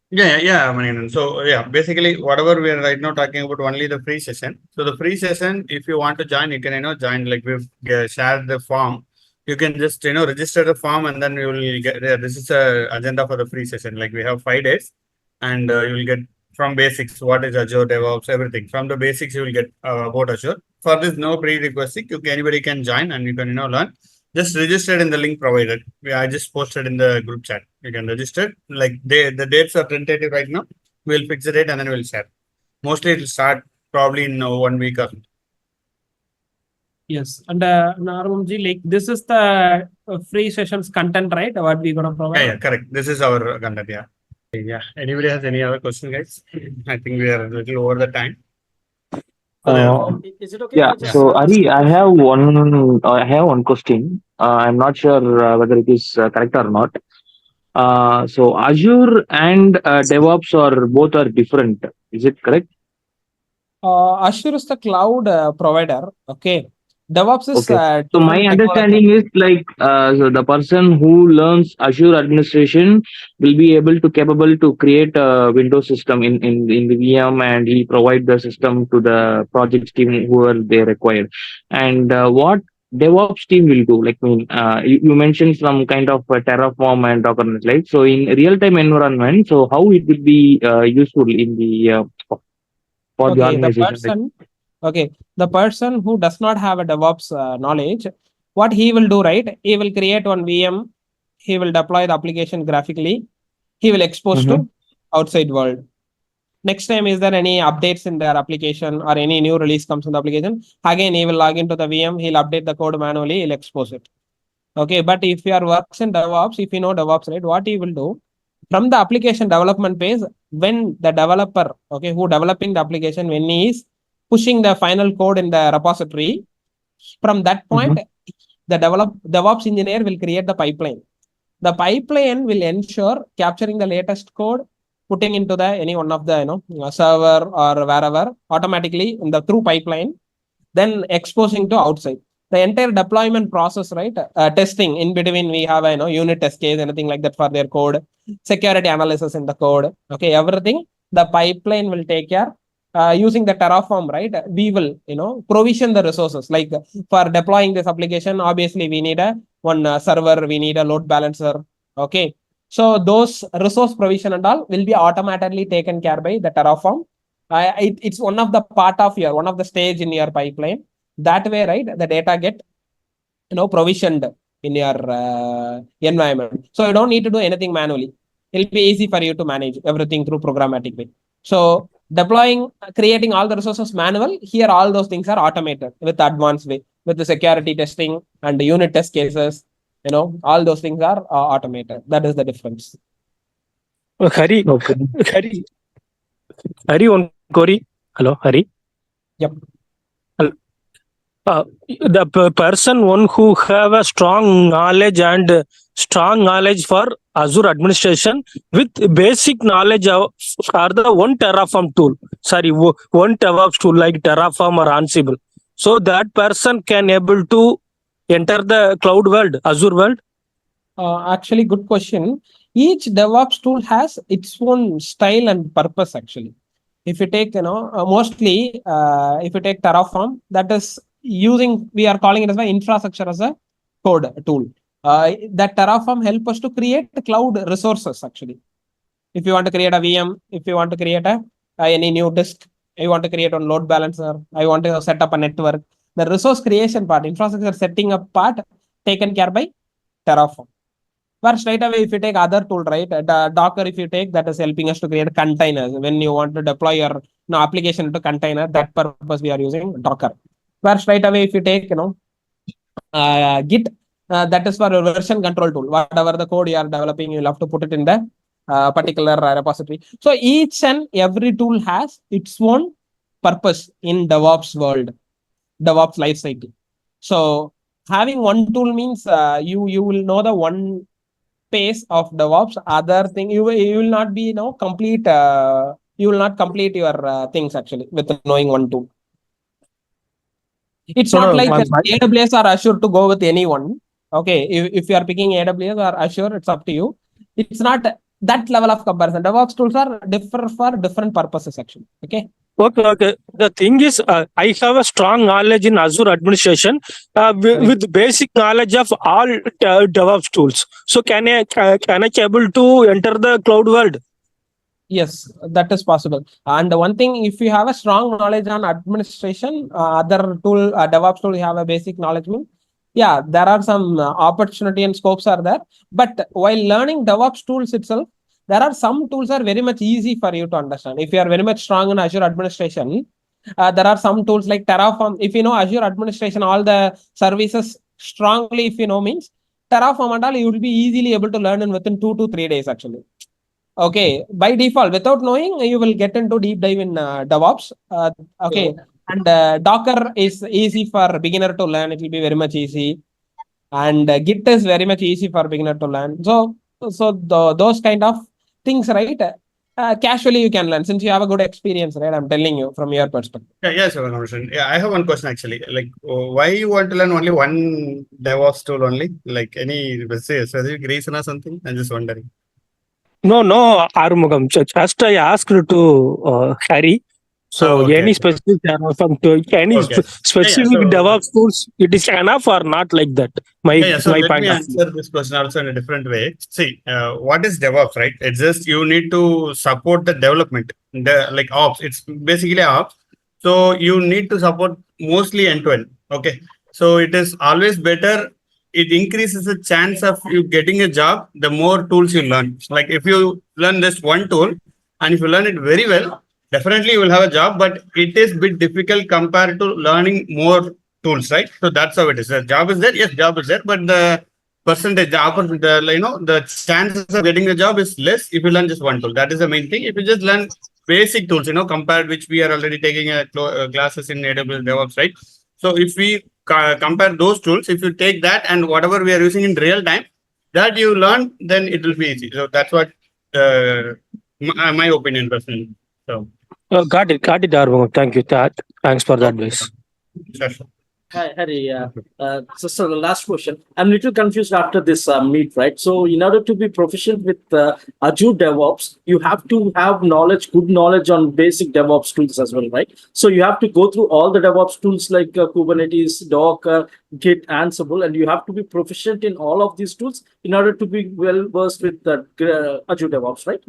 Yeah, Manikandan. So basically whatever we are right now talking about only the free session. So the free session, if you want to join, you can join. Like we've shared the form. You can just register the form and then you will get. This is a agenda for the free session. Like we have 5 days, and you will get from basics. What is Azure DevOps? Everything from the basics you will get about Azure. For this, no prerequisite. Anybody can join and you can learn. Just register in the link provided. I just posted in the group chat. You can register. Like the dates are tentative right now. We'll fix the date and then we'll share. Mostly it will start probably in 1 week or. Yes, and Narumji, like this is the free sessions content, right? What we gonna provide? Yeah, correct. This is our content. Yeah. Yeah. Anybody has any other question, guys? I think we are a little over the time. Is it okay? Yeah. if I just So ask Ari, a I question? have one question. I'm not sure whether it is correct or not. So Azure and DevOps are both are different. Is it correct? Azure is the cloud provider. Okay. DevOps is Okay. So my different technology. understanding is like so the person who learns Azure administration will be able to capable to create a Windows system in the VM, and he provide the system to the project team whoever they require. And what DevOps team will do, like you mentioned some kind of Terraform and Docker, right? So in real time environment, so how it will be useful in the for the Okay, organization? the person who does not have a DevOps knowledge, what he will do, right? He will create one VM. He will deploy the application graphically. He will expose Mm-hmm. to outside world. Next time, is there any updates in their application or any new release comes in the application? Again, he will log into the VM. He'll update the code manually. He'll expose it. Okay, but if your works in DevOps, if you know DevOps, right, what he will do from the application development phase, when the developer, okay, who developing the application, when he is pushing the final code in the repository, from that point, the DevOps engineer will create the pipeline. The pipeline will ensure capturing the latest code, putting into the any one of the server or wherever automatically in the through pipeline, then exposing to outside. The entire deployment process, right? Testing in between, we have a unit test case, anything like that for their code, security analysis in the code. Okay, everything the pipeline will take care. Using the Terraform, right? We will provision the resources. Like for deploying this application, obviously we need a one server, we need a load balancer. Okay, so those resource provision and all will be automatically taken care by the Terraform. It's one of the part of your one of the stage in your pipeline. That way, right, the data get provisioned in your environment, so you don't need to do anything manually. It'll be easy for you to manage everything through programmatic way. So deploying, creating all the resources manual, here all those things are automated with advanced way, with the security testing and the unit test cases. All those things are automated. That is the difference. Hari, Okay. Hari, one query. Hello, Hari. Yep. The person one who have a strong knowledge for Azure administration with basic knowledge of are the one Terraform tool. Sorry, one DevOps tool like Terraform or Ansible. So that person can able to enter the cloud world, Azure world. Actually, good question. Each DevOps tool has its own style and purpose. Actually, if you take mostly if you take Terraform, that is using, we are calling it as an infrastructure as a code tool. That Terraform help us to create cloud resources. Actually, if you want to create a VM, if you want to create any new disk, you want to create a load balancer, I want to set up a network. The resource creation part, infrastructure setting up part, taken care by Terraform. Where straight away, if you take other tool, right, Docker, if you take, that is helping us to create containers. When you want to deploy your application to container, that purpose we are using Docker. Where straight away, if you take Git, that is for a version control tool. Whatever the code you are developing, you'll have to put it in the particular repository. So each and every tool has its own purpose in DevOps world, DevOps lifecycle. So having one tool means you will know the one pace of DevOps. Other thing, you will not be complete. You will not complete your things actually with knowing one tool. It's not like AWS or Azure to go with anyone. Okay, if you are picking AWS or Azure, it's up to you. It's not that level of comparison. DevOps tools are differ for different purposes actually. Okay. Okay. The thing is, I have a strong knowledge in Azure administration with basic knowledge of all DevOps tools. So can I able to enter the cloud world? Yes, that is possible. And one thing, if you have a strong knowledge on administration, other tool, DevOps tool, you have a basic knowledge. Yeah, there are some opportunity and scopes are there. But while learning DevOps tools itself, there are some tools are very much easy for you to understand. If you are very much strong in Azure administration, there are some tools like Terraform. If you know Azure administration, all the services strongly, if you know means Terraform and all, you will be easily able to learn in within 2 to 3 days actually. Okay, by default, without knowing, you will get into deep dive in DevOps. Okay, and Docker is easy for beginner to learn. It will be very much easy, and Git is very much easy for beginner to learn. Those kind of things, right? Casually you can learn since you have a good experience, right? I'm telling you from your perspective. Yeah, Shivanarayan. Yeah, I have one question actually. Like, why you want to learn only one DevOps tool only? Like, any specific reason or something? I'm just wondering. No, Arumugam. Just I asked to Harry. So Okay. any specific any Okay. specific so- DevOps tools, it is enough or not like that? So My let point me of view. answer this question also in a different way. See, what is DevOps, right? It's just you need to support the development, like ops. It's basically ops. So you need to support mostly end to end. Okay. So it is always better. It increases the chance of you getting a job the more tools you learn. Like if you learn just one tool and if you learn it very well, definitely you will have a job, but it is bit difficult compared to learning more tools, right? So that's how it is. The job is there, yes, job is there, but the percentage, the chances of getting a job is less if you learn just one tool. That is the main thing. If you just learn basic tools, compared which we are already taking classes in AWS DevOps, right? So if we compare those tools, if you take that and whatever we are using in real time, that you learn, then it will be easy. So that's what my opinion personally. So Got it, Arumugam. Thank you. Thanks for that advice. sure. Hi, Harry. Just the last question. I'm a little confused after this meet, right? So, in order to be proficient with Azure DevOps, you have to have good knowledge on basic DevOps tools as well, right? So, you have to go through all the DevOps tools like Kubernetes, Docker, Git, Ansible, and you have to be proficient in all of these tools in order to be well versed with Azure DevOps, right?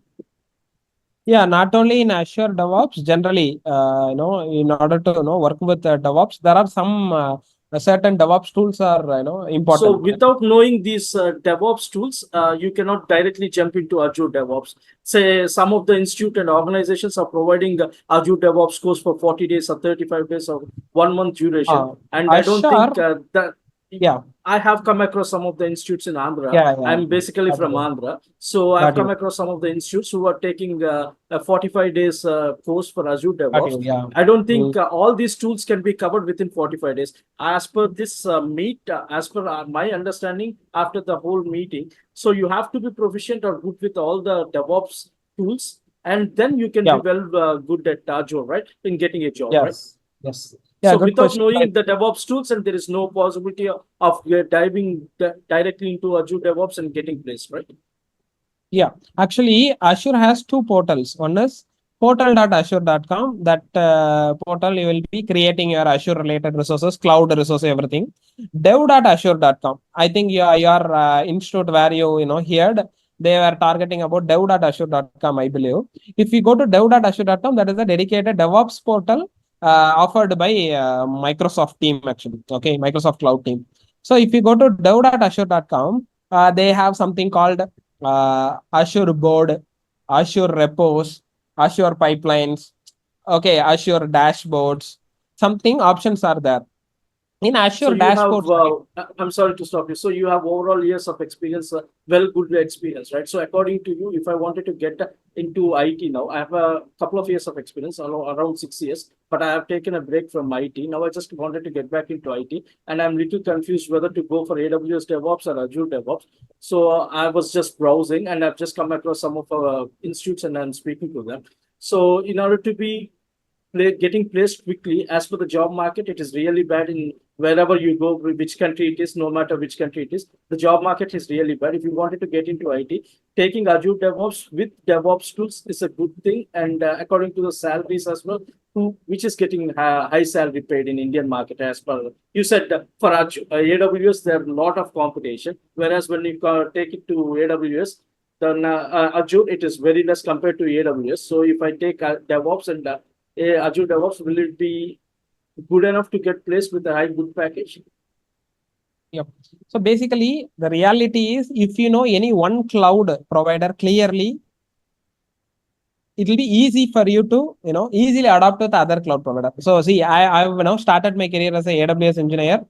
Yeah, not only in Azure DevOps, generally, in order to work with DevOps, there are some certain DevOps tools are important. So without knowing these DevOps tools, you cannot directly jump into Azure DevOps. Say some of the institute and organizations are providing Azure DevOps course for 40 days or 35 days or 1 month duration, and I don't think that. Yeah, I have come across some of the institutes in Andhra. Yeah. I'm basically from Andhra. So I've come across some of the institutes who are taking a 45 days course for Azure DevOps. Yeah. I don't think all these tools can be covered within 45 days. As per this meet, as per my understanding after the whole meeting, so you have to be proficient or good with all the DevOps tools, and then you can be well good at Azure, right? In getting a job, right? Yes. Yeah, so good without question. knowing the DevOps tools, and there is no possibility of diving directly into Azure DevOps and getting placed, right? Yeah, actually, Azure has two portals. One is portal.azure.com. That portal you will be creating your Azure related resources, cloud resources, everything. Dev.azure.com. I think your institute where you heard, they were targeting about dev.azure.com, I believe. If you go to dev.azure.com, that is a dedicated DevOps portal offered by Microsoft team, actually. Okay, Microsoft Cloud team. So if you go to dev.azure.com, they have something called Azure board, Azure repos, Azure pipelines, okay, Azure dashboards, something options are there. In Azure dashboards, I'm sorry to stop you. So you have overall years of experience, good experience, right? So according to you, if I wanted to get into IT now, I have a couple of years of experience, around 6 years, but I have taken a break from IT. Now I just wanted to get back into IT, and I'm little confused whether to go for AWS DevOps or Azure DevOps. So I was just browsing, and I've just come across some of our institutes, and I'm speaking to them. So in order to be getting placed quickly, as per the job market, it is really bad in wherever you go, which country it is, no matter which country it is, the job market is really bad. If you wanted to get into IT, taking Azure DevOps with DevOps tools is a good thing. And according to the salaries as well, which is getting high salary paid in Indian market, as per you said, for AWS, there are a lot of competition. Whereas when you take it to AWS, then Azure, it is very less compared to AWS. So if I take DevOps and Azure DevOps, will it be good enough to get placed with a high good package? Yep. So basically, the reality is, if you know any one cloud provider clearly, it will be easy for you to easily adapt to the other cloud provider. So see, I've now started my career as an AWS engineer.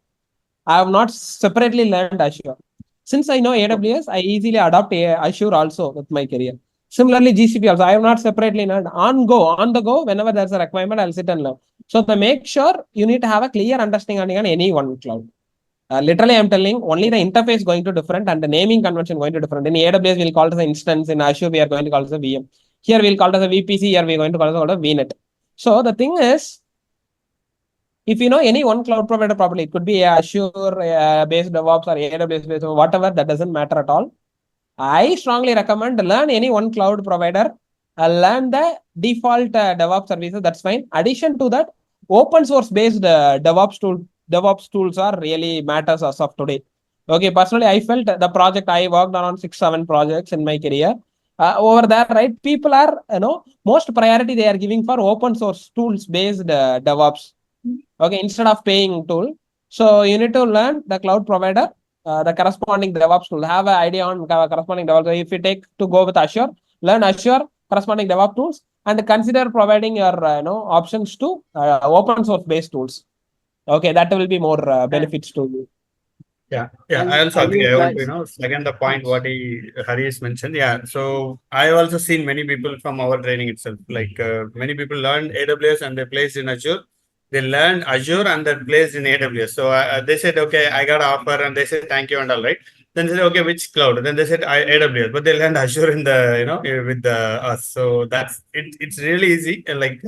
I have not separately learned Azure. Since I know AWS, I easily adopt Azure also with my career. Similarly, GCP also, I have not separately learned. On the go, whenever there's a requirement, I'll sit and learn. So to make sure you need to have a clear understanding on any one cloud. Literally, I'm telling only the interface going to different and the naming convention going to different. In AWS, we'll call it as an instance. In Azure, we are going to call it as a VM. Here, we'll call it as a VPC. Here, we're going to call it as a VNet. So the thing is, if you know any one cloud provider properly, it could be Azure based DevOps or AWS based, whatever, that doesn't matter at all. I strongly recommend learn any one cloud provider, learn the default DevOps services, that's fine. Addition to that, open source based DevOps tools are really matters as of today. Okay, personally, I felt the project I worked on 6-7 projects in my career. Over there, right? People are, most priority they are giving for open source tools based DevOps. Okay, instead of paying tool. So you need to learn the cloud provider, the corresponding DevOps tool. Have an idea on corresponding DevOps. If you take to go with Azure, learn Azure corresponding DevOps tools and consider providing your options to open source based tools. Okay, that will be more benefits to you. Yeah, And I also are agree. you I want to, guys- second the point what Hari has mentioned. Yeah, so I also seen many people from our training itself. Like many people learned AWS and they placed in Azure. They learned Azure and then placed in AWS. So they said, okay, I got an offer, and they said thank you and all right. Then they said, okay, which cloud? Then they said AWS, but they learned Azure in the with us. So that's it. It's really easy. Like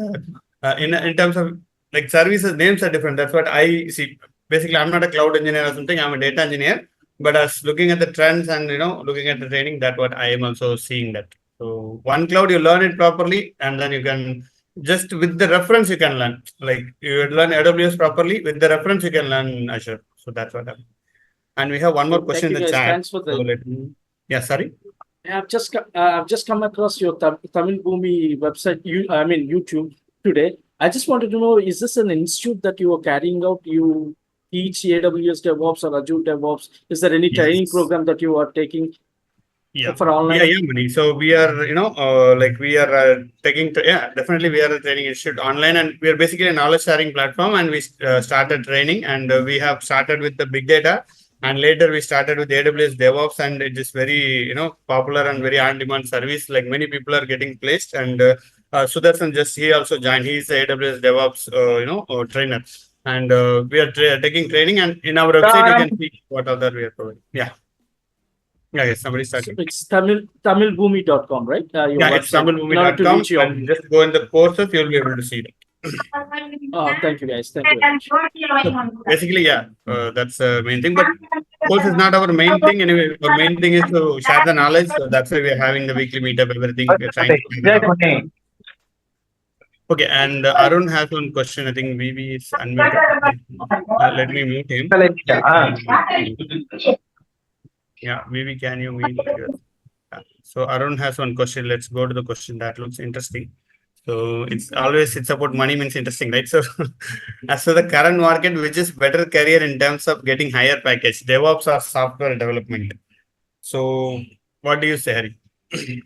in terms of like services, names are different. That's what I see. Basically, I'm not a cloud engineer or something. I'm a data engineer. But as looking at the trends and looking at the training, that's what I am also seeing that. So one cloud, you learn it properly, and then you can just with the reference you can learn. Like you learn AWS properly with the reference you can learn Azure. So that's what happened. And we have one more question Thank in you the guys. chat. Thanks for the. So let me, yeah, sorry. I've just come across your Tamil Bhumi website. YouTube today. I just wanted to know: is this an institute that you are carrying out? You teach AWS DevOps or Azure DevOps? Is there any training Yes. program that you are taking Yeah, for online? yeah, Mani. So we are, like we are taking, definitely we are a training institute online, and we are basically a knowledge sharing platform. And we started training, and we have started with the big data, and later we started with AWS DevOps, and it is very, popular and very on-demand service. Like many people are getting placed, and Sudarshan he also joined. He is the AWS DevOps, trainer, and we are taking training, and in our website you can see what other we are providing. Yeah. Yeah, yes, somebody So started. it's tamilbhumi.com, right? Your Yeah, it's website. In order to tamilbhumi.com, reach you. and just go in the courses, you'll be able to see it. Thank you, guys. Thank you very much. So basically, yeah, that's the main thing. But course is not our main thing anyway. Our main thing is to share the knowledge. So that's why we're having the weekly meetup, everything. We're trying to share it out. Okay, and Arun has one question. I think VV is unmuted. Let me mute him. Yeah, VV, can you mute? So Arun has one question. Let's go to the question that looks interesting. So it's about money means interesting, right? So as for the current market, which is better career in terms of getting higher package, DevOps or software development? So what do you say, Hari?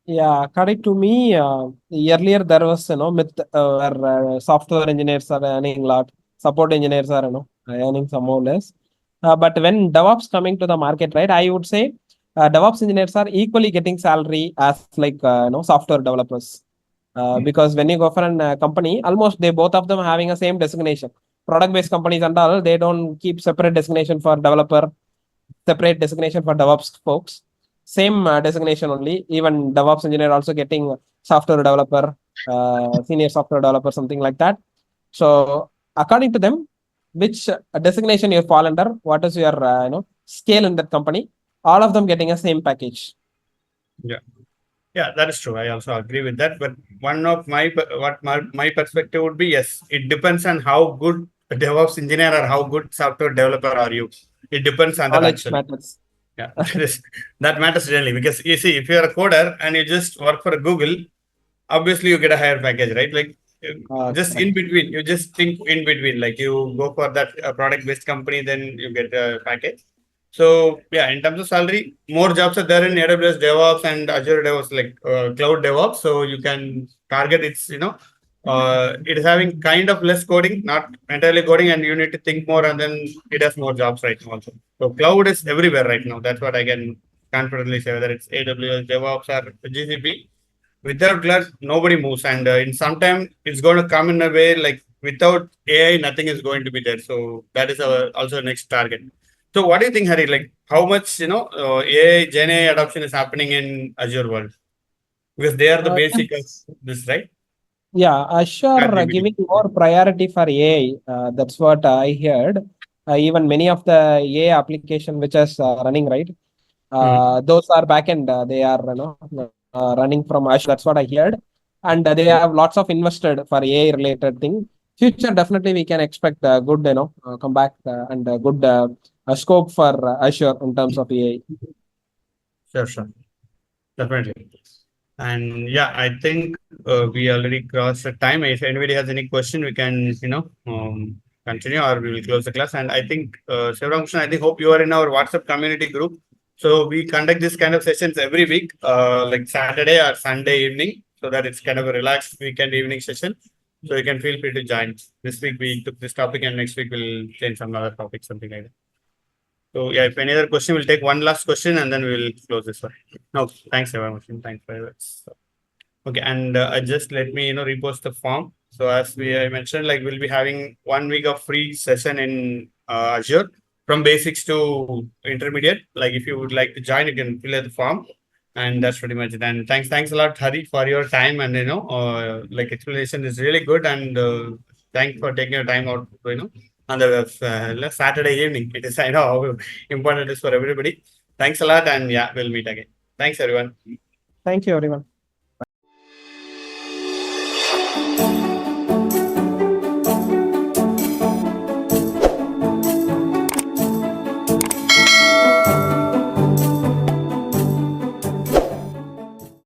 Yeah, according to me, earlier there was myth where software engineers are earning a lot, support engineers are earning some more less. But when DevOps coming to the market, right, I would say DevOps engineers are equally getting salary as like software developers. Because when you go for a company, almost they both of them having a same designation. Product-based companies and all, they don't keep separate designation for developer, separate designation for DevOps folks. Same designation only. Even DevOps engineer also getting software developer, senior software developer, something like that. So according to them, which designation you fall under, what is your scale in that company? All of them getting a same package. Yeah, that is true. I also agree with that. But one of my perspective would be, yes, it depends on how good a DevOps engineer or how good software developer are you. It depends on that Knowledge actually. matters. Yeah, that matters really, because you see, if you're a coder and you just work for Google, obviously you get a higher package, right? Like just in between, you just think in between, like you go for that product-based company, then you get a package. So yeah, in terms of salary, more jobs are there in AWS DevOps and Azure DevOps, like cloud DevOps. So you can target it is having kind of less coding, not entirely coding, and you need to think more, and then it has more jobs right now also. So cloud is everywhere right now. That's what I can confidently say whether it's AWS, DevOps, or GCP. Without cloud, nobody moves, and in some time it's going to come in a way like without AI, nothing is going to be there. So that is our also next target. So what do you think, Hari? Like how much AI, Gen AI adoption is happening in Azure world? Because they are the basic of this, right? Yeah, Azure ChatGPT. giving more priority for AI. That's what I heard. Even many of the AI application which is running, right? Those are backend. They are running from Azure. That's what I heard. And they have lots of invested for AI related thing. Future definitely we can expect good comeback and good scope for Azure in terms of AI. Sure. Definitely. And yeah, I think we already crossed the time. If anybody has any question, we can, continue or we will close the class. And I think, Sivaram, I think hope you are in our WhatsApp community group. So we conduct this kind of sessions every week, like Saturday or Sunday evening, so that it's kind of a relaxed weekend evening session. So you can feel free to join. This week we took this topic and next week we'll change some other topic, something like that. So yeah, if any other question, we'll take one last question and then we'll close this one. No, thanks everyone. Thanks very much. Okay, and just let me repost the form. So as I mentioned, like we'll be having 1 week of free session in Azure from basics to intermediate. Like if you would like to join, you can fill out the form, and that's pretty much it. And thanks a lot, Hari, for your time, and like explanation is really good. And thanks for taking your time out, on the Saturday evening. It is, I know how important it is for everybody. Thanks a lot, and yeah, we'll meet again. Thanks everyone. Thank you, everyone.